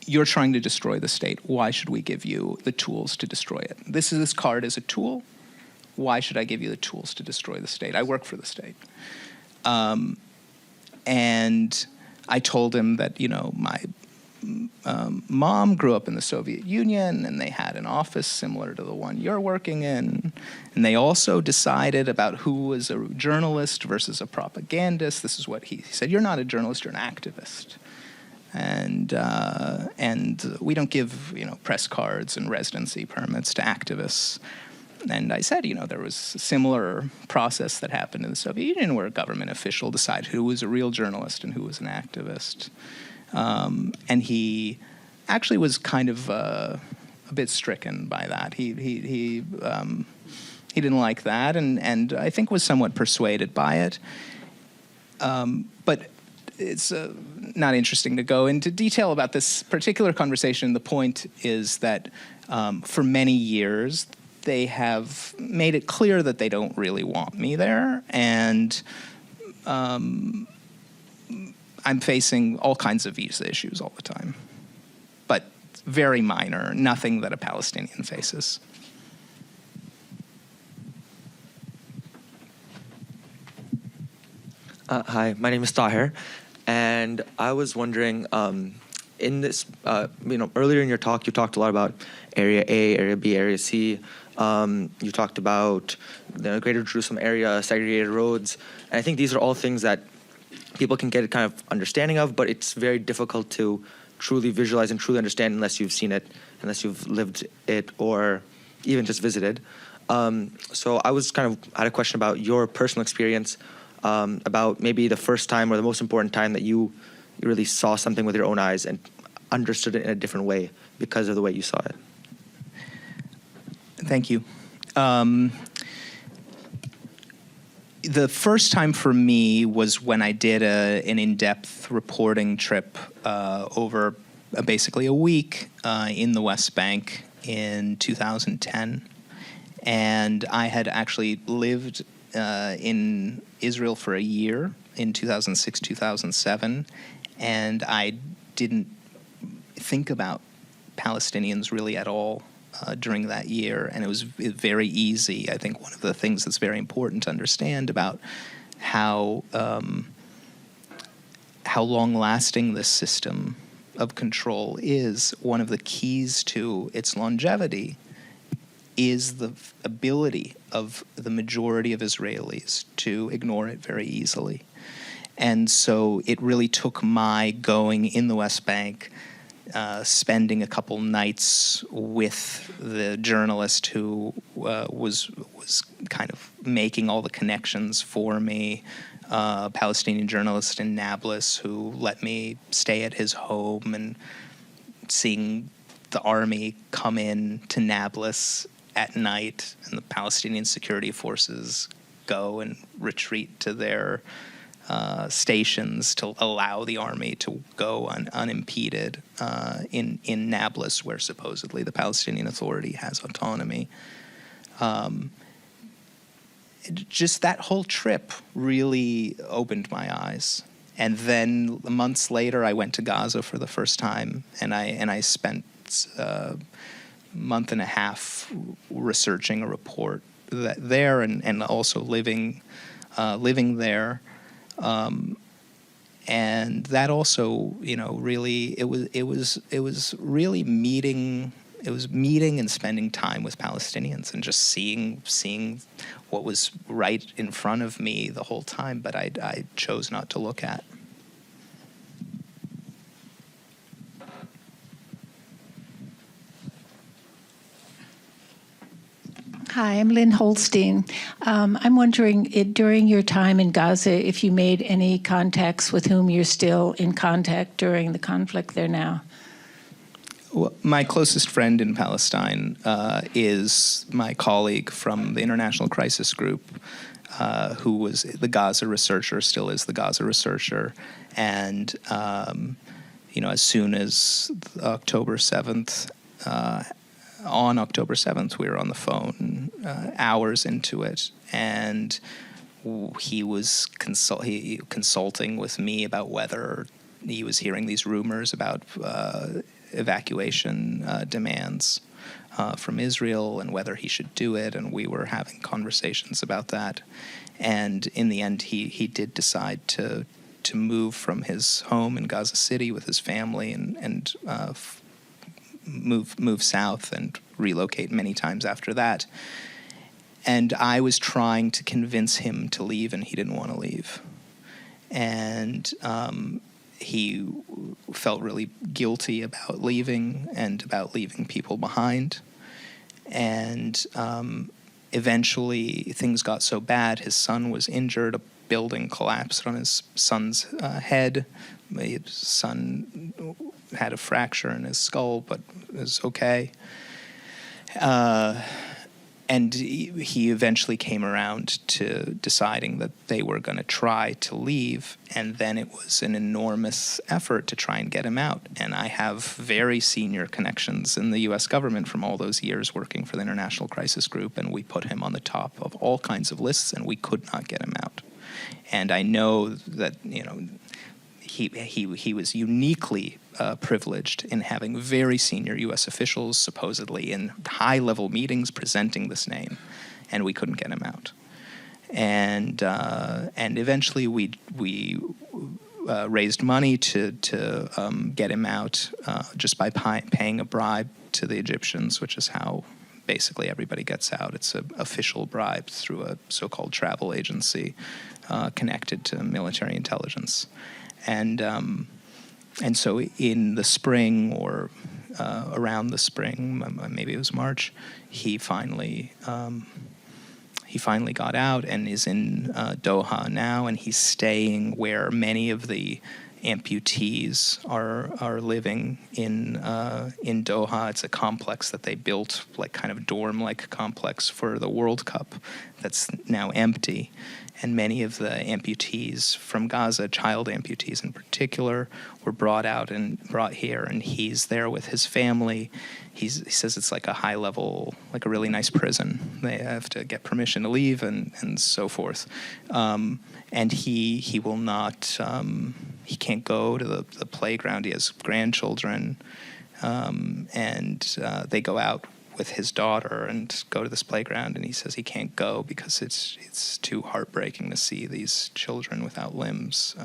"You're trying to destroy the state. Why should we give you the tools to destroy it? This card is a tool. Why should I give you the tools to destroy the state? I work for the state." And I told him that, my mom grew up in the Soviet Union, and they had an office similar to the one you're working in. And they also decided about who was a journalist versus a propagandist. This is what he said. "You're not a journalist, you're an activist. And we don't give, press cards and residency permits to activists." And I said, there was a similar process that happened in the Soviet Union where a government official decided who was a real journalist and who was an activist. And he actually was kind of a bit stricken by that. He didn't like that, and I think was somewhat persuaded by it. But it's not interesting to go into detail about this particular conversation. The point is that for many years, they have made it clear that they don't really want me there, and I'm facing all kinds of visa issues all the time, but very minor, nothing that a Palestinian faces. Hi, my name is Tahir, and I was wondering, in this, earlier in your talk, you talked a lot about Area A, Area B, Area C. You talked about the Greater Jerusalem area, segregated roads, and I think these are all things that people can get a kind of understanding of, but it's very difficult to truly visualize and truly understand unless you've seen it, unless you've lived it, or even just visited. So I had a question about your personal experience, about maybe the first time or the most important time that you really saw something with your own eyes and understood it in a different way because of the way you saw it. Thank you. The first time for me was when I did an in-depth reporting trip over basically a week in the West Bank in 2010. And I had actually lived in Israel for a year in 2006, 2007, and I didn't think about Palestinians really at all during that year, and it was very easy. I think one of the things that's very important to understand about how long-lasting this system of control is, one of the keys to its longevity is the ability of the majority of Israelis to ignore it very easily. And so it really took my going in the West Bank, spending a couple nights with the journalist who was kind of making all the connections for me, a Palestinian journalist in Nablus who let me stay at his home, and seeing the army come in to Nablus at night and the Palestinian security forces go and retreat to their stations to allow the army to go unimpeded in Nablus, where supposedly the Palestinian Authority has autonomy. Just that whole trip really opened my eyes. And then months later, I went to Gaza for the first time, and I spent a month and a half researching a report there, and also living there. And that also, really, it was really meeting and spending time with Palestinians and just seeing what was right in front of me the whole time, but I chose not to look at. Hi, I'm Lynn Holstein. I'm wondering, during your time in Gaza, if you made any contacts with whom you're still in contact during the conflict there now? Well, my closest friend in Palestine is my colleague from the International Crisis Group, who was the Gaza researcher, still is the Gaza researcher. And, as soon as October 7th, on October 7th, we were on the phone hours into it, and he was consulting with me about whether he was hearing these rumors about evacuation demands from Israel and whether he should do it, and we were having conversations about that. And in the end, he did decide to move from his home in Gaza City with his family and move south and relocate many times after that. And I was trying to convince him to leave, and he didn't want to leave. And he felt really guilty about leaving and about leaving people behind. And eventually things got so bad, his son was injured, a building collapsed on his son's head. My son had a fracture in his skull, but is okay. And he eventually came around to deciding that they were going to try to leave, and then it was an enormous effort to try and get him out. And I have very senior connections in the U.S. government from all those years working for the International Crisis Group, and we put him on the top of all kinds of lists, and we could not get him out. And I know that, he was uniquely privileged in having very senior U.S. officials supposedly in high-level meetings presenting this name, and we couldn't get him out. And eventually we raised money to get him out just by paying a bribe to the Egyptians, which is how basically everybody gets out. It's an official bribe through a so-called travel agency connected to military intelligence. And so in the spring, or around the spring, maybe it was March, he finally got out and is in Doha now, and he's staying where many of the amputees are living in Doha. It's a complex that they built, like kind of dorm-like complex for the World Cup, that's now empty. And many of the amputees from Gaza, child amputees in particular, were brought here, and he's there with his family. He says it's like a high-level, like a really nice prison. They have to get permission to leave and so forth. And he will not, he can't go to the playground. He has grandchildren, and they go out with his daughter and go to this playground, and he says he can't go because it's too heartbreaking to see these children without limbs.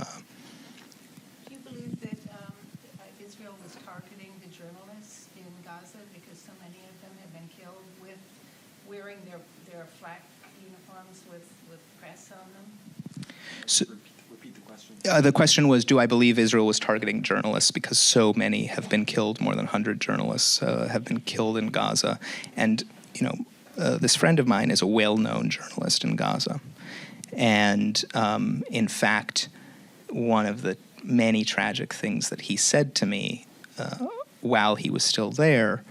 Do you believe that Israel was targeting the journalists in Gaza because so many of them have been killed with wearing their flak uniforms with press on them? So, the question was, do I believe Israel was targeting journalists because so many have been killed? More than 100 journalists have been killed in Gaza. And, this friend of mine is a well-known journalist in Gaza. And, in fact, one of the many tragic things that he said to me while he was still there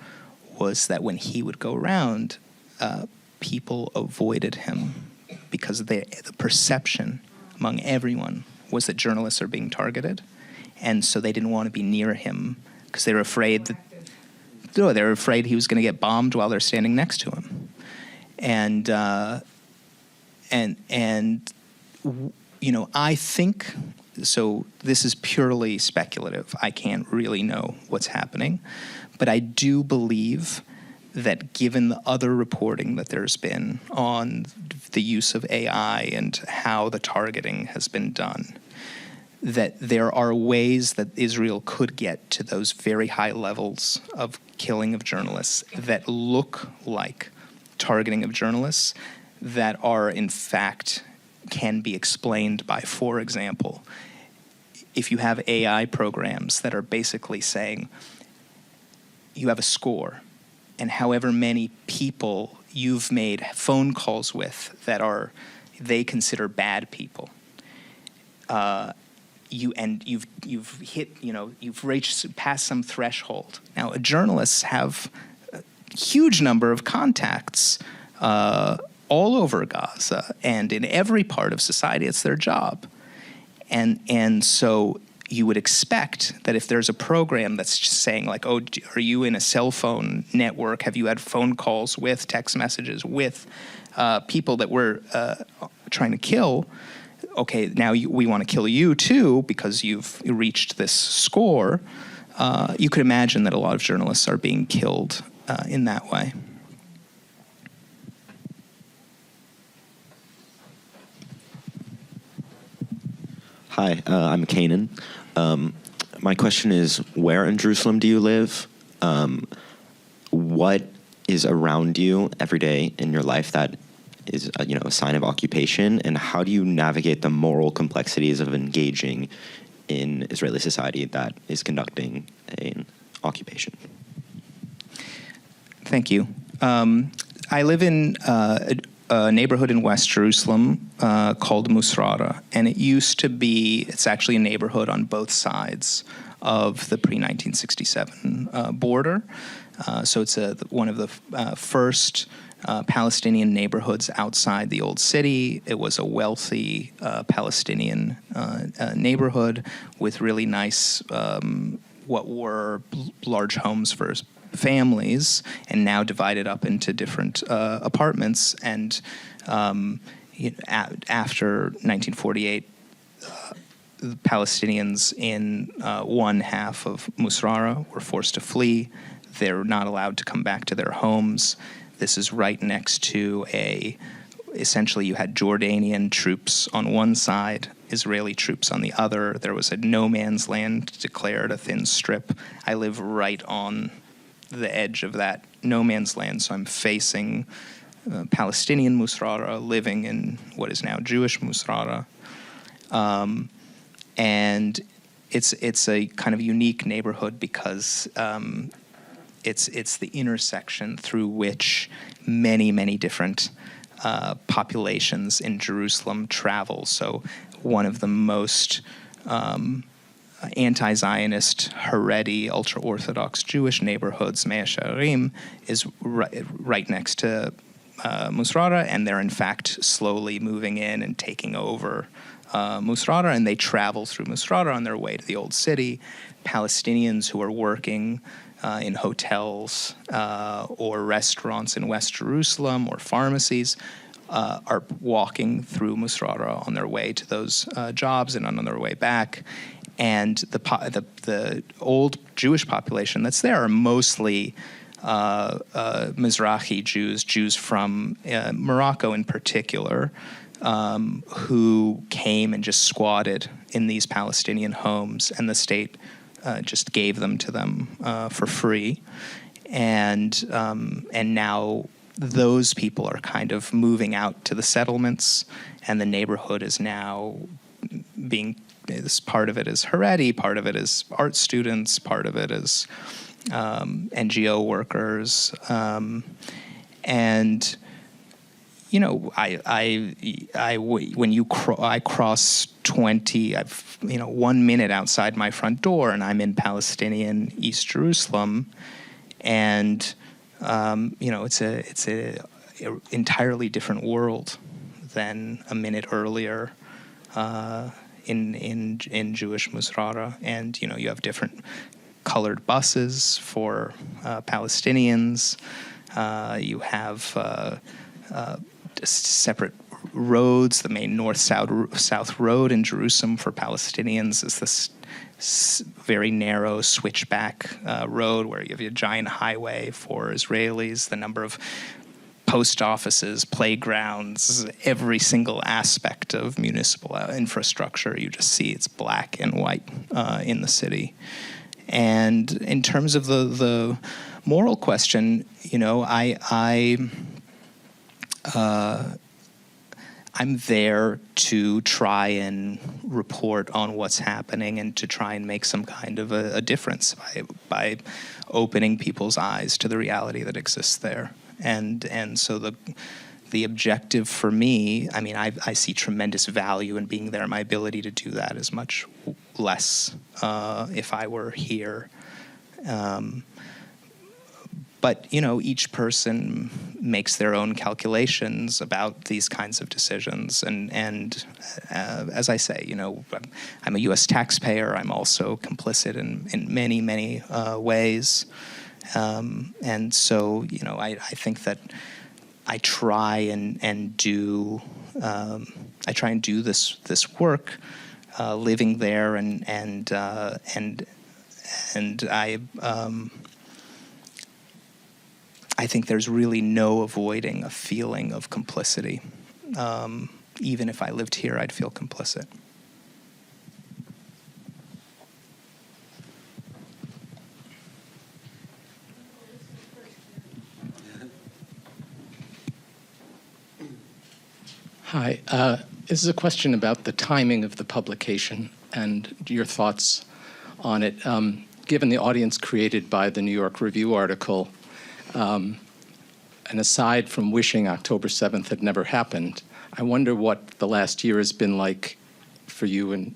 was that when he would go around, people avoided him because the perception among everyone was that journalists are being targeted, and so they didn't want to be near him because they were afraid he was going to get bombed while they're standing next to him. And I think, so this is purely speculative. I can't really know what's happening, but I do believe that given the other reporting that there's been on the use of AI and how the targeting has been done, that there are ways that Israel could get to those very high levels of killing of journalists that look like targeting of journalists that are, in fact, can be explained by, for example, if you have AI programs that are basically saying you have a score, and however many people you've made phone calls with that they consider bad people, you've reached past some threshold. Now, journalists have a huge number of contacts all over Gaza and in every part of society. It's their job, and so you would expect that if there's a program that's just saying like, oh, are you in a cell phone network? Have you had phone calls with, text messages with people that we're trying to kill? Okay, now we want to kill you too because you've reached this score. You could imagine that a lot of journalists are being killed in that way. Hi, I'm Kanan. My question is, where in Jerusalem do you live? What is around you every day in your life that is a sign of occupation, and how do you navigate the moral complexities of engaging in Israeli society that is conducting an occupation? Thank you. I live in a neighborhood in West Jerusalem called Musrara, and it's actually a neighborhood on both sides of the pre-1967 border. So it's one of the first Palestinian neighborhoods outside the old city. It was a wealthy Palestinian neighborhood with really nice, what were large homes for families, and now divided up into different apartments. And after 1948, the Palestinians in one half of Musrara were forced to flee. They're not allowed to come back to their homes. This is right next to essentially you had Jordanian troops on one side, Israeli troops on the other. There was a no man's land declared, a thin strip. I live right on the edge of that no man's land, so I'm facing Palestinian Musrara, living in what is now Jewish Musrara. And it's a kind of unique neighborhood because it's the intersection through which many different populations in Jerusalem travel. So one of the most anti-Zionist, Haredi, ultra-Orthodox Jewish neighborhoods, Mea Shearim, is right next to Musrara, and they're in fact slowly moving in and taking over Musrara, and they travel through Musrara on their way to the old city. Palestinians who are working in hotels or restaurants in West Jerusalem or pharmacies are walking through Musrara on their way to those jobs and on their way back. And the old Jewish population that's there are mostly Mizrahi Jews from Morocco in particular, who came and just squatted in these Palestinian homes, and the state just gave them to them for free. And now those people are kind of moving out to the settlements, and the neighborhood is now being, part of it is Haredi, part of it is art students, part of it is NGO workers, and you know, when I cross 20, 1 minute outside my front door, and I'm in Palestinian East Jerusalem, and it's a entirely different world than a minute earlier in Jewish Musrara, and you have different colored buses for Palestinians. You have separate roads. The main north-south road in Jerusalem for Palestinians is this very narrow switchback road where you have a giant highway for Israelis. The number of post offices, playgrounds, every single aspect of municipal infrastructure, you just see it's black and white in the city. And in terms of the moral question, I'm there to try and report on what's happening and to try and make some kind of a difference by opening people's eyes to the reality that exists there. And so the objective for me, I see tremendous value in being there. My ability to do that is much less if I were here. But, each person makes their own calculations about these kinds of decisions. And as I say, I'm a U.S. taxpayer. I'm also complicit in many ways. And so, I think that I try and do this work, living there, and I think there's really no avoiding a feeling of complicity. Even if I lived here, I'd feel complicit. Hi. This is a question about the timing of the publication and your thoughts on it. Given the audience created by the New York Review article, and aside from wishing October 7th had never happened, I wonder what the last year has been like for you in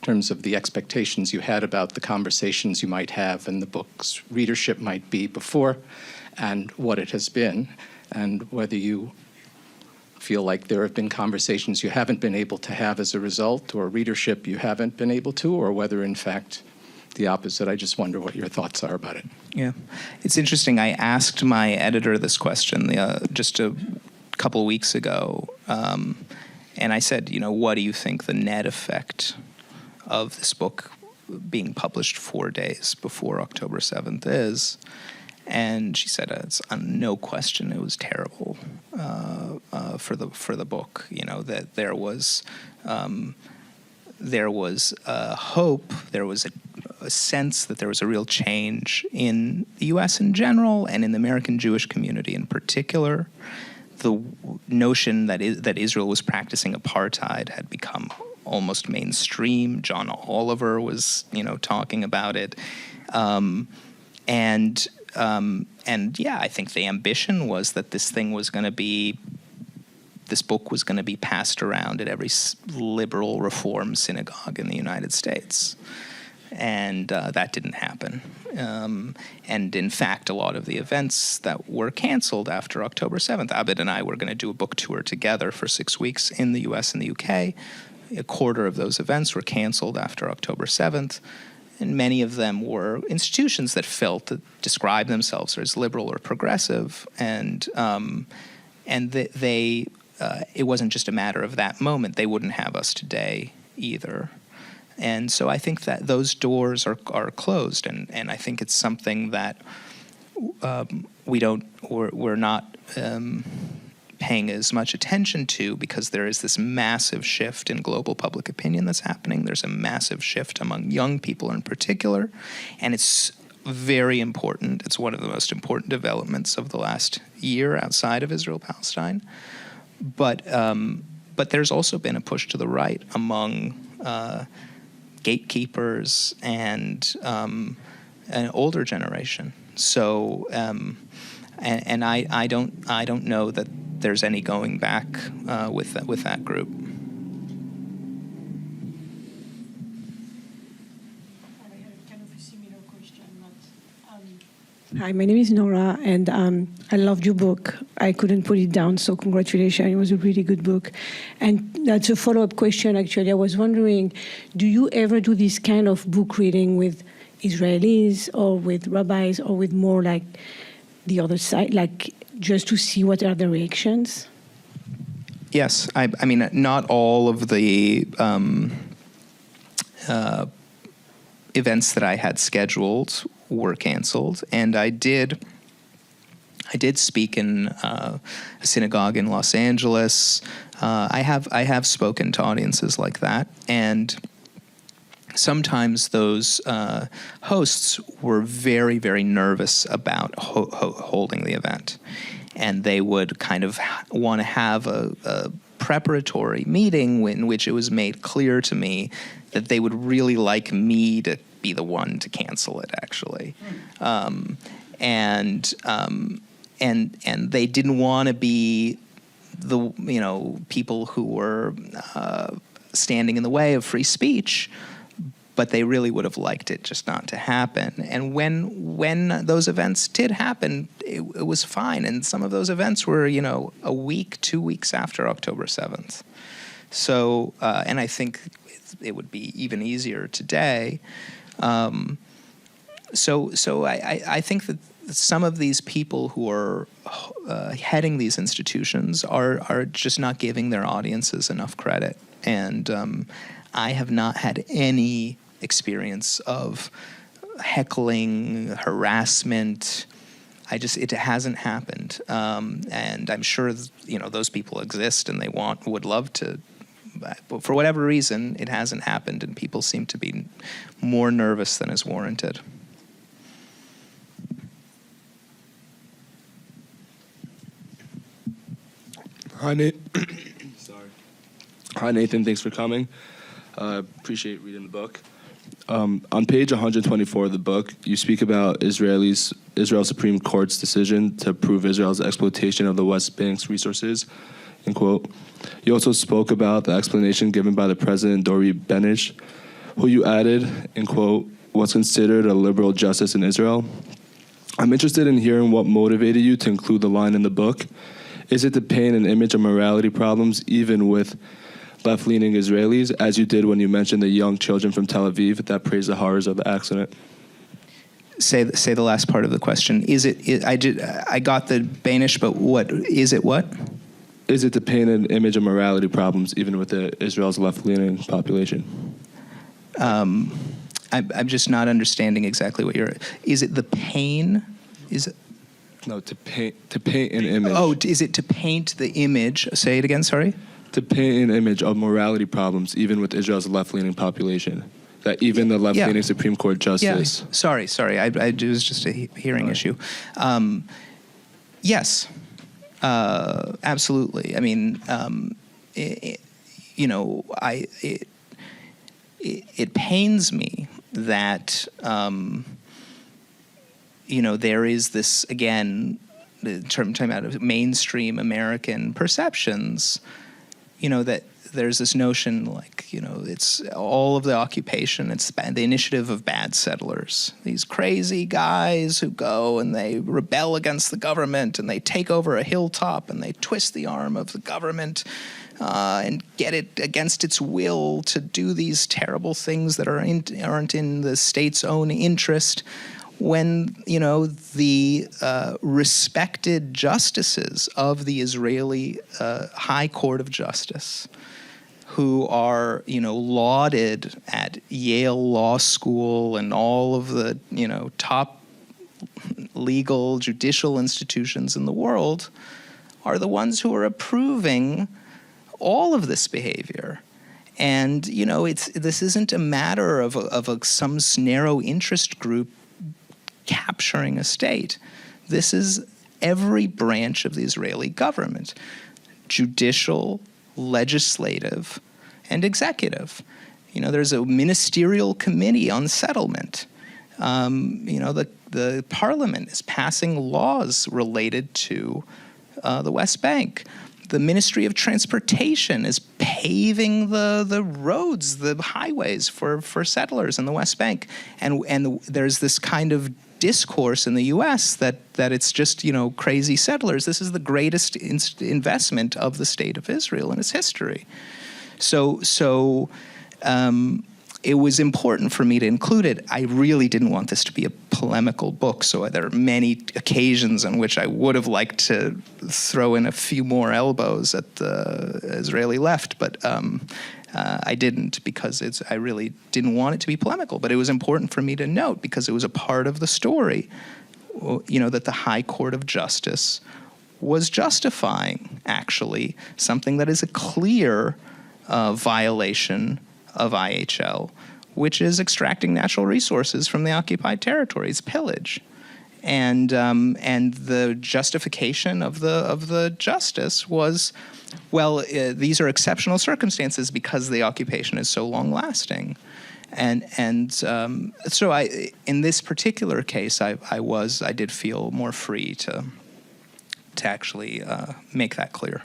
terms of the expectations you had about the conversations you might have and the book's readership might be before, and what it has been, and whether you feel like there have been conversations you haven't been able to have as a result, or readership you haven't been able to, or whether, in fact, the opposite. I just wonder what your thoughts are about it. Yeah. It's interesting. I asked my editor this question just a couple of weeks ago, and I said, what do you think the net effect of this book being published 4 days before October 7th is? And she said, it's no question, it was terrible. for the book. You know, that there was hope, there was a sense that there was a real change in the U.S. in general and in the American Jewish community in particular. The notion that Israel was practicing apartheid had become almost mainstream. John Oliver was, talking about it, and yeah, I think the ambition was that this book was going to be passed around at every liberal reform synagogue in the United States. And that didn't happen. And in fact, a lot of the events that were canceled after October 7th, Abed and I were going to do a book tour together for 6 weeks in the US and the UK. A quarter of those events were canceled after October 7th. And many of them were institutions that described themselves as liberal or progressive. And it wasn't just a matter of that moment. They wouldn't have us today either. And so I think that those doors are closed, and I think it's something that we're not paying as much attention to, because there is this massive shift in global public opinion that's happening. There's a massive shift among young people in particular, and it's very important. It's one of the most important developments of the last year outside of Israel-Palestine. But there's also been a push to the right among gatekeepers and an older generation. So, and I don't know that there's any going back with that group. Hi, my name is Nora, and I loved your book. I couldn't put it down, so congratulations. It was a really good book. And that's a follow-up question, actually. I was wondering, do you ever do this kind of book reading with Israelis or with rabbis or with more like the other side, like just to see what are the reactions? Yes. I mean, not all of the events that I had scheduled were canceled, and I did speak in a synagogue in Los Angeles. I have spoken to audiences like that, and sometimes those hosts were very, very nervous about holding the event, and they would kind of want to have a preparatory meeting in which it was made clear to me that they would really like me to be the one to cancel it, actually. And they didn't want to be the people who were standing in the way of free speech, but they really would have liked it just not to happen. And when those events did happen, it was fine. And some of those events were, a week, 2 weeks after October 7th. So, and I think it would be even easier today. So I think that some of these people who are heading these institutions are just not giving their audiences enough credit. And I have not had any experience of heckling, harassment. It hasn't happened. And I'm sure, those people exist and they would love to. But for whatever reason, it hasn't happened, and people seem to be more nervous than is warranted. Hi, Sorry. Hi, Nathan. Thanks for coming. Appreciate reading the book. On page 124 of the book, you speak about Israel's Supreme Court's decision to approve Israel's exploitation of the West Bank's resources, end quote. You also spoke about the explanation given by the president, Dori Benish, who you added, end quote, was considered a liberal justice in Israel. I'm interested in hearing what motivated you to include the line in the book. Is it to paint an image of morality problems even with left-leaning Israelis, as you did when you mentioned the young children from Tel Aviv that praised the horrors of the accident? Say the last part of the question. I got the Banish, but what is it? What? Is it to paint an image of morality problems even with Israel's left-leaning population? I'm just not understanding exactly what you're. Is it the pain? Is it? No, to paint an image. Oh, is it to paint the image? Say it again, sorry. To paint an image of morality problems, even with Israel's left-leaning population. That even the left-leaning Supreme Court justice. Yeah. Sorry. It was just a hearing issue. Yes, absolutely. I mean, it pains me that there is this, again, talking about mainstream American perceptions, that there's this notion like, it's all of the occupation, it's the initiative of bad settlers. These crazy guys who go and they rebel against the government and they take over a hilltop and they twist the arm of the government and get it against its will to do these terrible things that aren't in the state's own interest. When, the respected justices of the Israeli High Court of Justice, who are, lauded at Yale Law School and all of the, top legal judicial institutions in the world, are the ones who are approving all of this behavior. And, this isn't a matter of some narrow interest group capturing a state. This is every branch of the Israeli government, judicial, legislative, and executive. There's a ministerial committee on settlement. The parliament is passing laws related to the West Bank. The Ministry of Transportation is paving the roads, the highways for settlers in the West Bank. And there's this kind of discourse in the U.S. that it's just, crazy settlers. This is the greatest investment of the state of Israel in its history. So it was important for me to include it. I really didn't want this to be a polemical book, so there are many occasions on which I would have liked to throw in a few more elbows at the Israeli left, but I didn't, because I really didn't want it to be polemical. But it was important for me to note, because it was a part of the story, that the High Court of Justice was justifying, actually, something that is a clear violation of IHL, which is extracting natural resources from the occupied territories, pillage. And the justification of the justice was, well, these are exceptional circumstances because the occupation is so long-lasting. And so in this particular case, I did feel more free to actually make that clear.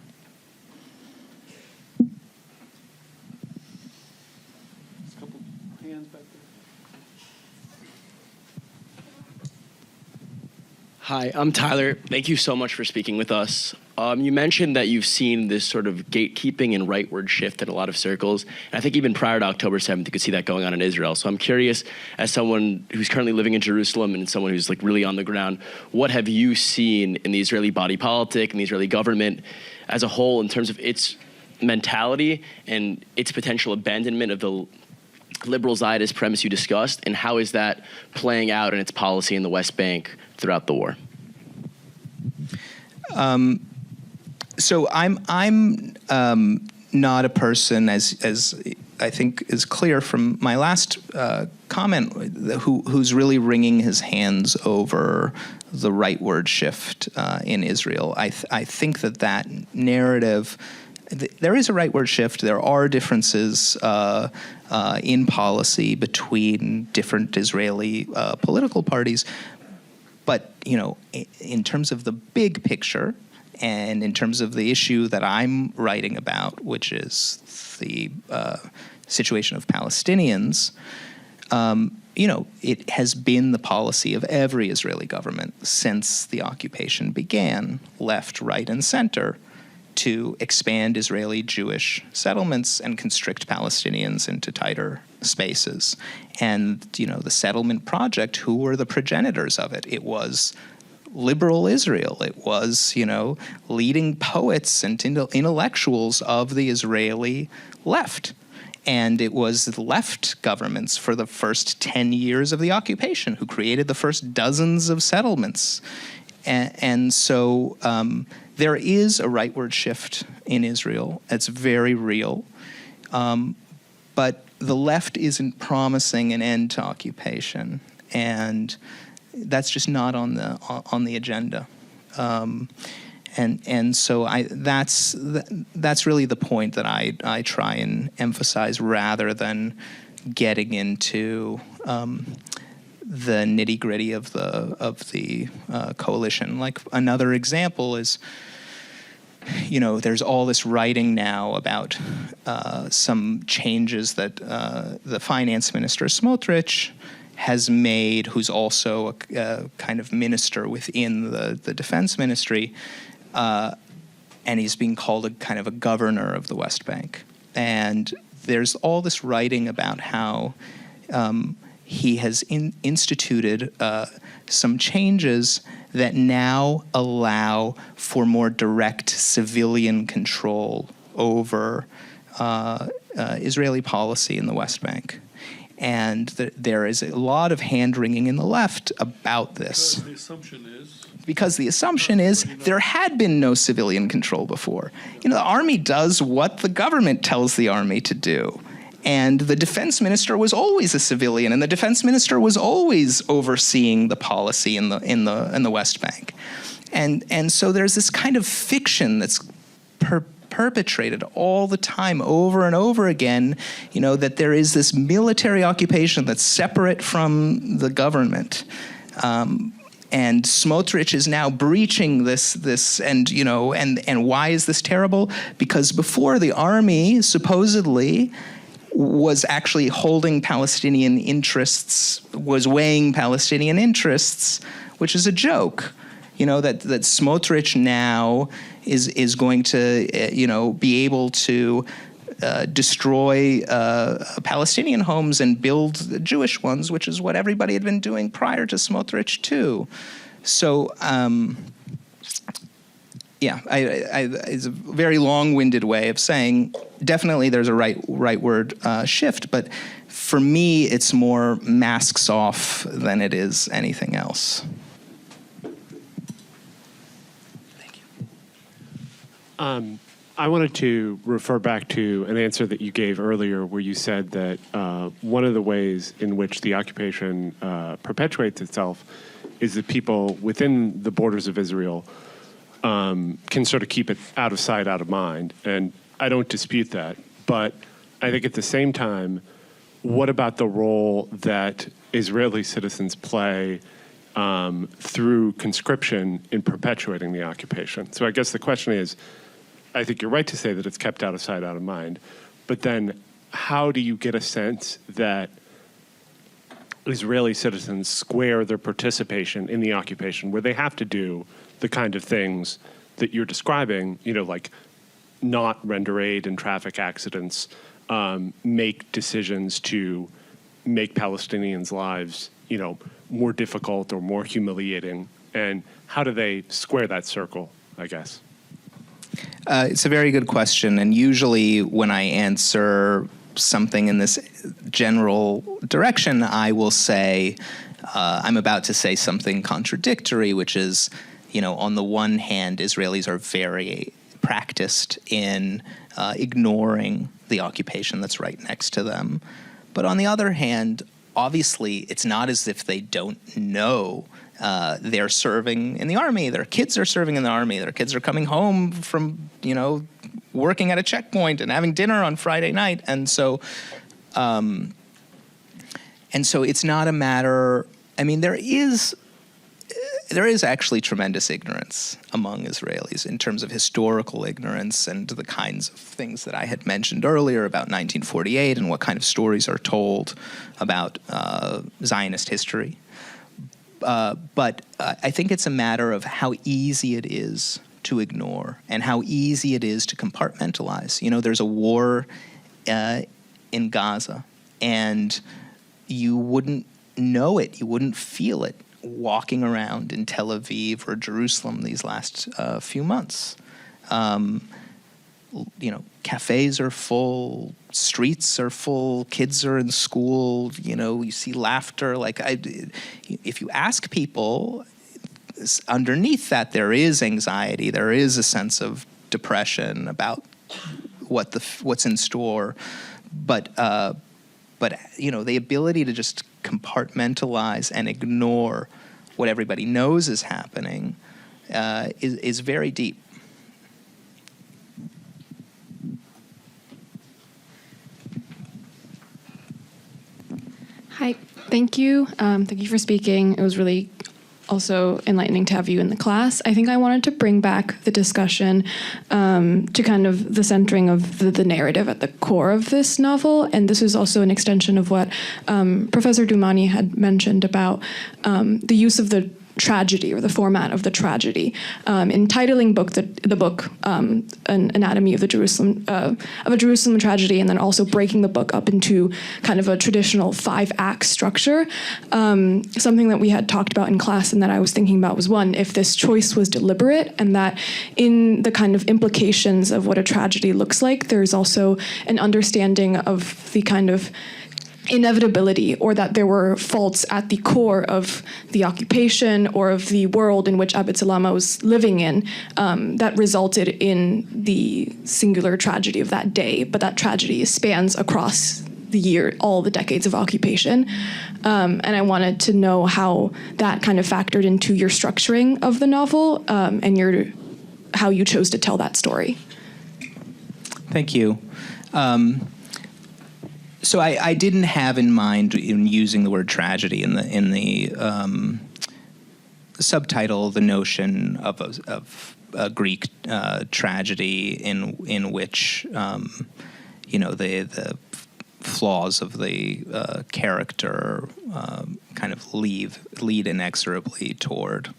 Hi, I'm Tyler. Thank you so much for speaking with us. You mentioned that you've seen this sort of gatekeeping and rightward shift in a lot of circles. And I think even prior to October 7th, you could see that going on in Israel. So I'm curious, as someone who's currently living in Jerusalem and someone who's like really on the ground, what have you seen in the Israeli body politic and the Israeli government as a whole in terms of its mentality and its potential abandonment of the liberal Zionist premise you discussed, and how is that playing out in its policy in the West Bank throughout the war? So I'm not a person, as I think is clear from my last comment, who's really wringing his hands over the rightward shift in Israel. I think that narrative, there is a rightward shift. There are differences in policy between different Israeli political parties. But, in terms of the big picture, and in terms of the issue that I'm writing about, which is the situation of Palestinians, it has been the policy of every Israeli government since the occupation began, left, right, and center, to expand Israeli Jewish settlements and constrict Palestinians into tighter spaces. And, the settlement project, who were the progenitors of it? It was liberal Israel. It was, leading poets and intellectuals of the Israeli left. And it was the left governments for the first 10 years of the occupation who created the first dozens of settlements. and so there is a rightward shift in Israel. It's very real. But the left isn't promising an end to occupation, and that's just not on the agenda. And so that's really the point that I try and emphasize, rather than getting into the nitty-gritty of the coalition. Like, another example is, there's all this writing now about some changes that the finance minister Smotrich has made, who's also a kind of minister within the defense ministry, and he's being called a kind of a governor of the West Bank. And there's all this writing about how he has instituted some changes that now allow for more direct civilian control over Israeli policy in the West Bank. And there is a lot of hand-wringing in the left about this. Because the assumption is there had been no civilian control before. The army does what the government tells the army to do. And the defense minister was always a civilian, and the defense minister was always overseeing the policy in the West Bank. And so there's this kind of fiction that's perpetrated all the time, over and over again, that there is this military occupation that's separate from the government. And Smotrich is now breaching this, and why is this terrible? Because before, the army supposedly was actually holding Palestinian interests, was weighing Palestinian interests, which is a joke. That Smotrich now is going to, be able to destroy Palestinian homes and build Jewish ones, which is what everybody had been doing prior to Smotrich too. So, it's a very long-winded way of saying definitely there's a rightward shift, but for me it's more masks off than it is anything else. I wanted to refer back to an answer that you gave earlier where you said that one of the ways in which the occupation perpetuates itself is that people within the borders of Israel can sort of keep it out of sight, out of mind. And I don't dispute that. But I think at the same time, what about the role that Israeli citizens play through conscription in perpetuating the occupation? So I guess the question is, I think you're right to say that it's kept out of sight, out of mind. But then how do you get a sense that Israeli citizens square their participation in the occupation, where they have to do the kind of things that you're describing, like not render aid in traffic accidents, make decisions to make Palestinians' lives, more difficult or more humiliating? And how do they square that circle, I guess? It's a very good question, and usually when I answer something in this general direction, I will say I'm about to say something contradictory, which is, on the one hand, Israelis are very practiced in ignoring the occupation that's right next to them. But on the other hand, obviously, it's not as if they don't know they're serving in the army. Their kids are serving in the army. Their kids are coming home from, working at a checkpoint and having dinner on Friday night. And so it's not a matter. I mean, there is actually tremendous ignorance among Israelis in terms of historical ignorance and the kinds of things that I had mentioned earlier about 1948 and what kind of stories are told about Zionist history. But I think it's a matter of how easy it is to ignore and how easy it is to compartmentalize. There's a war in Gaza, and you wouldn't know it, you wouldn't feel it walking around in Tel Aviv or Jerusalem these last few months. Cafes are full, streets are full, kids are in school, you see laughter. If you ask people, underneath that, there is anxiety. There is a sense of depression about what's in store, but the ability to just compartmentalize and ignore what everybody knows is happening is very deep. Hi, thank you. Thank you for speaking. It was really also enlightening to have you in the class. I think I wanted to bring back the discussion to kind of the centering of the narrative at the core of this novel. And this is also an extension of what Professor Doumani had mentioned about the use of the tragedy, or the format of the tragedy, in titling the book "An Anatomy of a Jerusalem Tragedy," and then also breaking the book up into kind of a traditional 5-act structure. Something that we had talked about in class and that I was thinking about was, one, if this choice was deliberate, and that in the kind of implications of what a tragedy looks like, there's also an understanding of the kind of inevitability, or that there were faults at the core of the occupation or of the world in which Abed Salama was living in, that resulted in the singular tragedy of that day. But that tragedy spans across the year, all the decades of occupation. And I wanted to know how that kind of factored into your structuring of the novel, and how you chose to tell that story. Thank you. So I didn't have in mind, in using the word tragedy in the subtitle, the notion of a Greek tragedy in which the flaws of the character kind of lead inexorably toward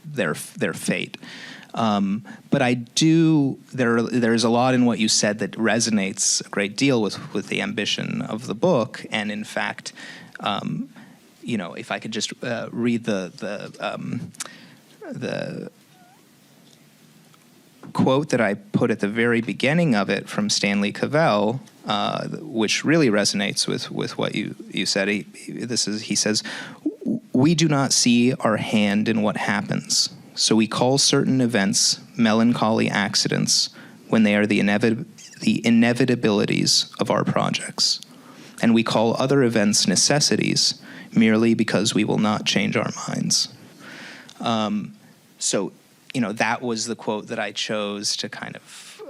their fate. But there's a lot in what you said that resonates a great deal with the ambition of the book. And in fact, if I could just read the quote that I put at the very beginning of it from Stanley Cavell, which really resonates with what you said. He says, "We do not see our hand in what happens. So we call certain events melancholy accidents when they are the inevitabilities of our projects. And we call other events necessities merely because we will not change our minds." So that was the quote that I chose to kind of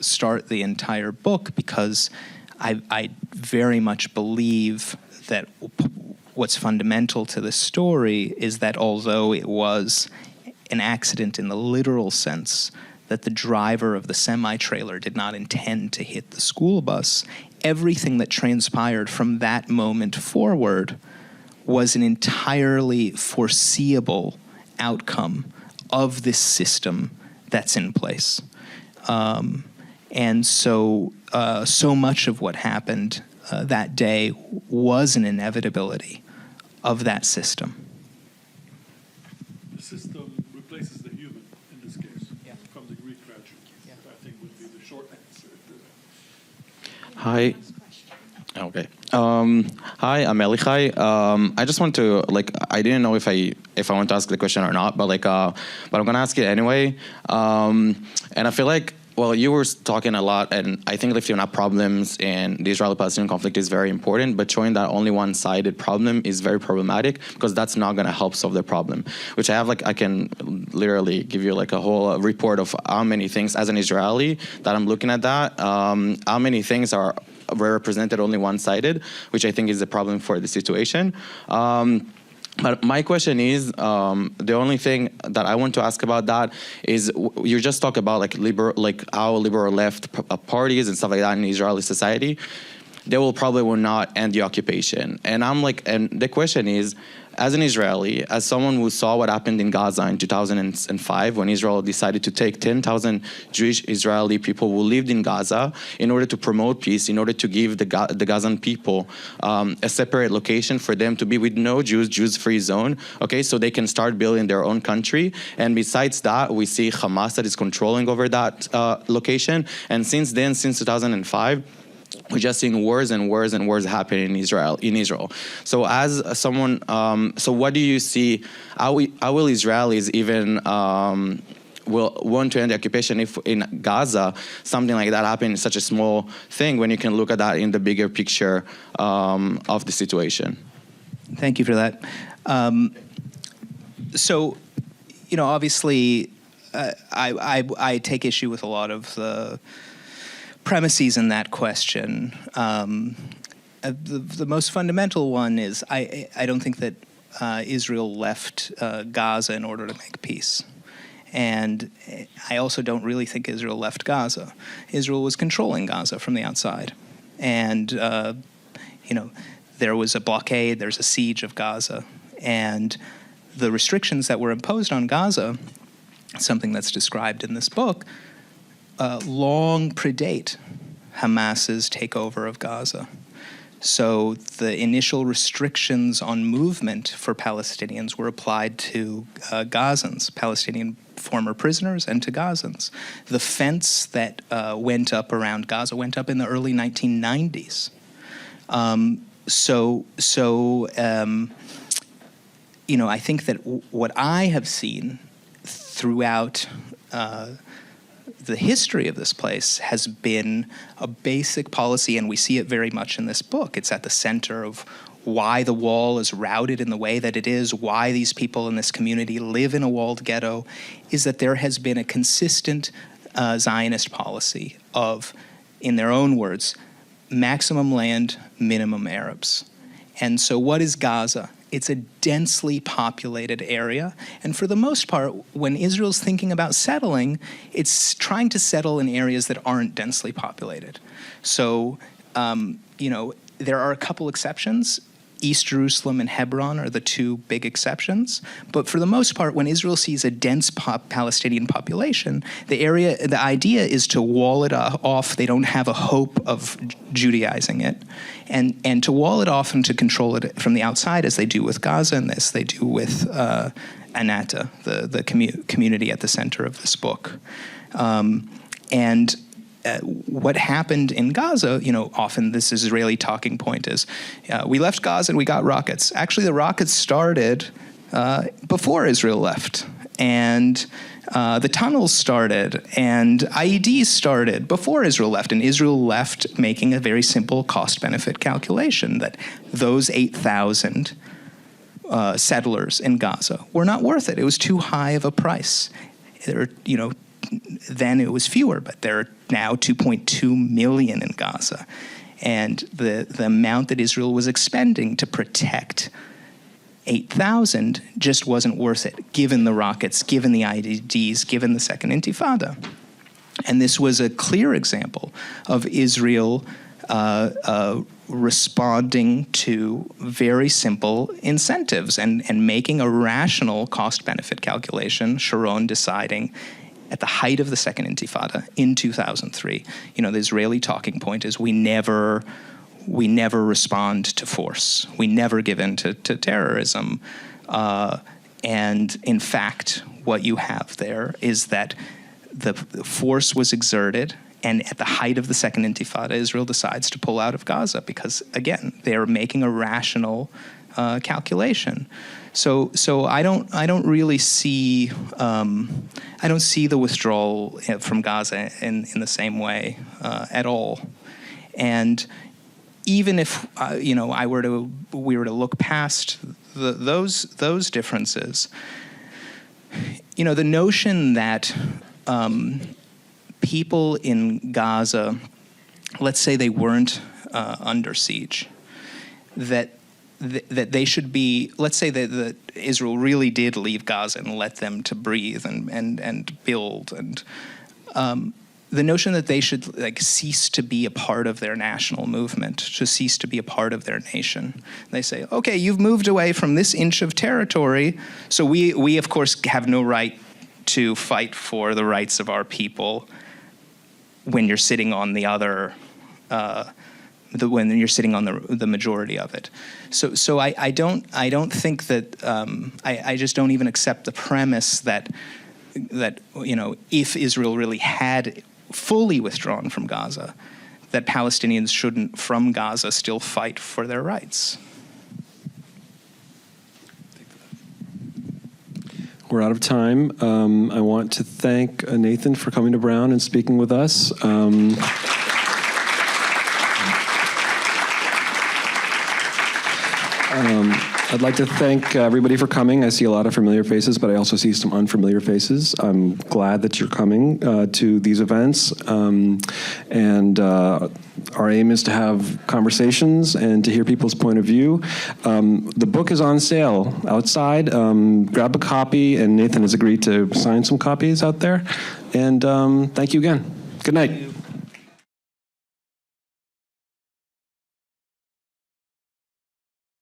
start the entire book, because I very much believe that what's fundamental to the story is that although it was an accident in the literal sense, that the driver of the semi-trailer did not intend to hit the school bus, everything that transpired from that moment forward was an entirely foreseeable outcome of this system that's in place. And so much of what happened that day was an inevitability of that system. The system replaces the human in this case, from the Greek tragedy. I think would be the short answer to that. Hi. Okay. Hi, I'm Elichai. I just want to I didn't know if I want to ask the question or not, but I'm gonna ask it anyway. And I feel like, well, you were talking a lot, and I think lifting up problems in the Israeli-Palestinian conflict is very important, but showing that only one-sided problem is very problematic, because that's not going to help solve the problem. Which I have, I can literally give you a whole report of how many things, as an Israeli, that I'm looking at that, how many things are represented only one-sided, which I think is a problem for the situation. But my question is, the only thing that I want to ask about that is, you just talk about how liberal left parties and stuff like that in Israeli society, they will not end the occupation. And and the question is, as an Israeli, as someone who saw what happened in Gaza in 2005, when Israel decided to take 10,000 Jewish Israeli people who lived in Gaza in order to promote peace, in order to give the Gazan people a separate location for them to be with no Jews-free zone, okay, so they can start building their own country. And besides that, we see Hamas that is controlling over that location. And since then, since 2005, we're just seeing wars and wars and wars happening in Israel. So as someone, so what do you see, how will Israelis even will want to end the occupation if in Gaza something like that happened in such a small thing, when you can look at that in the bigger picture of the situation? Thank you for that. So, obviously, I take issue with a lot of the premises in that question. The most fundamental one is I don't think that Israel left Gaza in order to make peace. And I also don't really think Israel left Gaza. Israel was controlling Gaza from the outside. And, there was a blockade, there's a siege of Gaza. And the restrictions that were imposed on Gaza, something that's described in this book, long predate Hamas's takeover of Gaza. So the initial restrictions on movement for Palestinians were applied to Gazans, Palestinian former prisoners, and to Gazans. The fence that went up around Gaza went up in the early 1990s. I think that what I have seen throughout the history of this place has been a basic policy, and we see it very much in this book. It's at the center of why the wall is routed in the way that it is, why these people in this community live in a walled ghetto, is that there has been a consistent Zionist policy of, in their own words, maximum land, minimum Arabs. And so what is Gaza? It's a densely populated area. And for the most part, when Israel's thinking about settling, it's trying to settle in areas that aren't densely populated. So, there are a couple exceptions. East Jerusalem and Hebron are the two big exceptions. But for the most part, when Israel sees a dense Palestinian population, the idea is to wall it off. They don't have a hope of Judaizing it. And to wall it off and to control it from the outside, as they do with Gaza and this, they do with Anata, the community at the center of this book. What happened in Gaza, often this Israeli talking point is, we left Gaza and we got rockets. Actually, the rockets started before Israel left. And the tunnels started and IEDs started before Israel left. And Israel left making a very simple cost-benefit calculation that those 8,000 settlers in Gaza were not worth it. It was too high of a price. Then it was fewer, but there are now 2.2 million in Gaza. And the amount that Israel was expending to protect 8,000 just wasn't worth it, given the rockets, given the IEDs, given the Second Intifada. And this was a clear example of Israel responding to very simple incentives and making a rational cost-benefit calculation, Sharon deciding at the height of the Second Intifada in 2003, the Israeli talking point is we never respond to force. We never give in to terrorism. And in fact, what you have there is that the force was exerted, and at the height of the Second Intifada, Israel decides to pull out of Gaza because, again, they are making a rational calculation. So I don't really see I don't see the withdrawal from Gaza in the same way at all. And even if we were to look past those differences, the notion that people in Gaza, let's say they weren't under siege, that they should be, let's say that Israel really did leave Gaza and let them to breathe and build, and the notion that they should cease to be a part of their national movement, to cease to be a part of their nation. They say, okay, you've moved away from this inch of territory, so we of course have no right to fight for the rights of our people when you're sitting on the other when you're sitting on the majority of it. So I don't think that I just don't even accept the premise that if Israel really had fully withdrawn from Gaza, that Palestinians shouldn't, from Gaza, still fight for their rights. We're out of time. I want to thank Nathan for coming to Brown and speaking with us. I'd like to thank everybody for coming. I see a lot of familiar faces, but I also see some unfamiliar faces. I'm glad that you're coming to these events. Our aim is to have conversations and to hear people's point of view. The book is on sale outside. Grab a copy, and Nathan has agreed to sign some copies out there. And thank you again. Good night.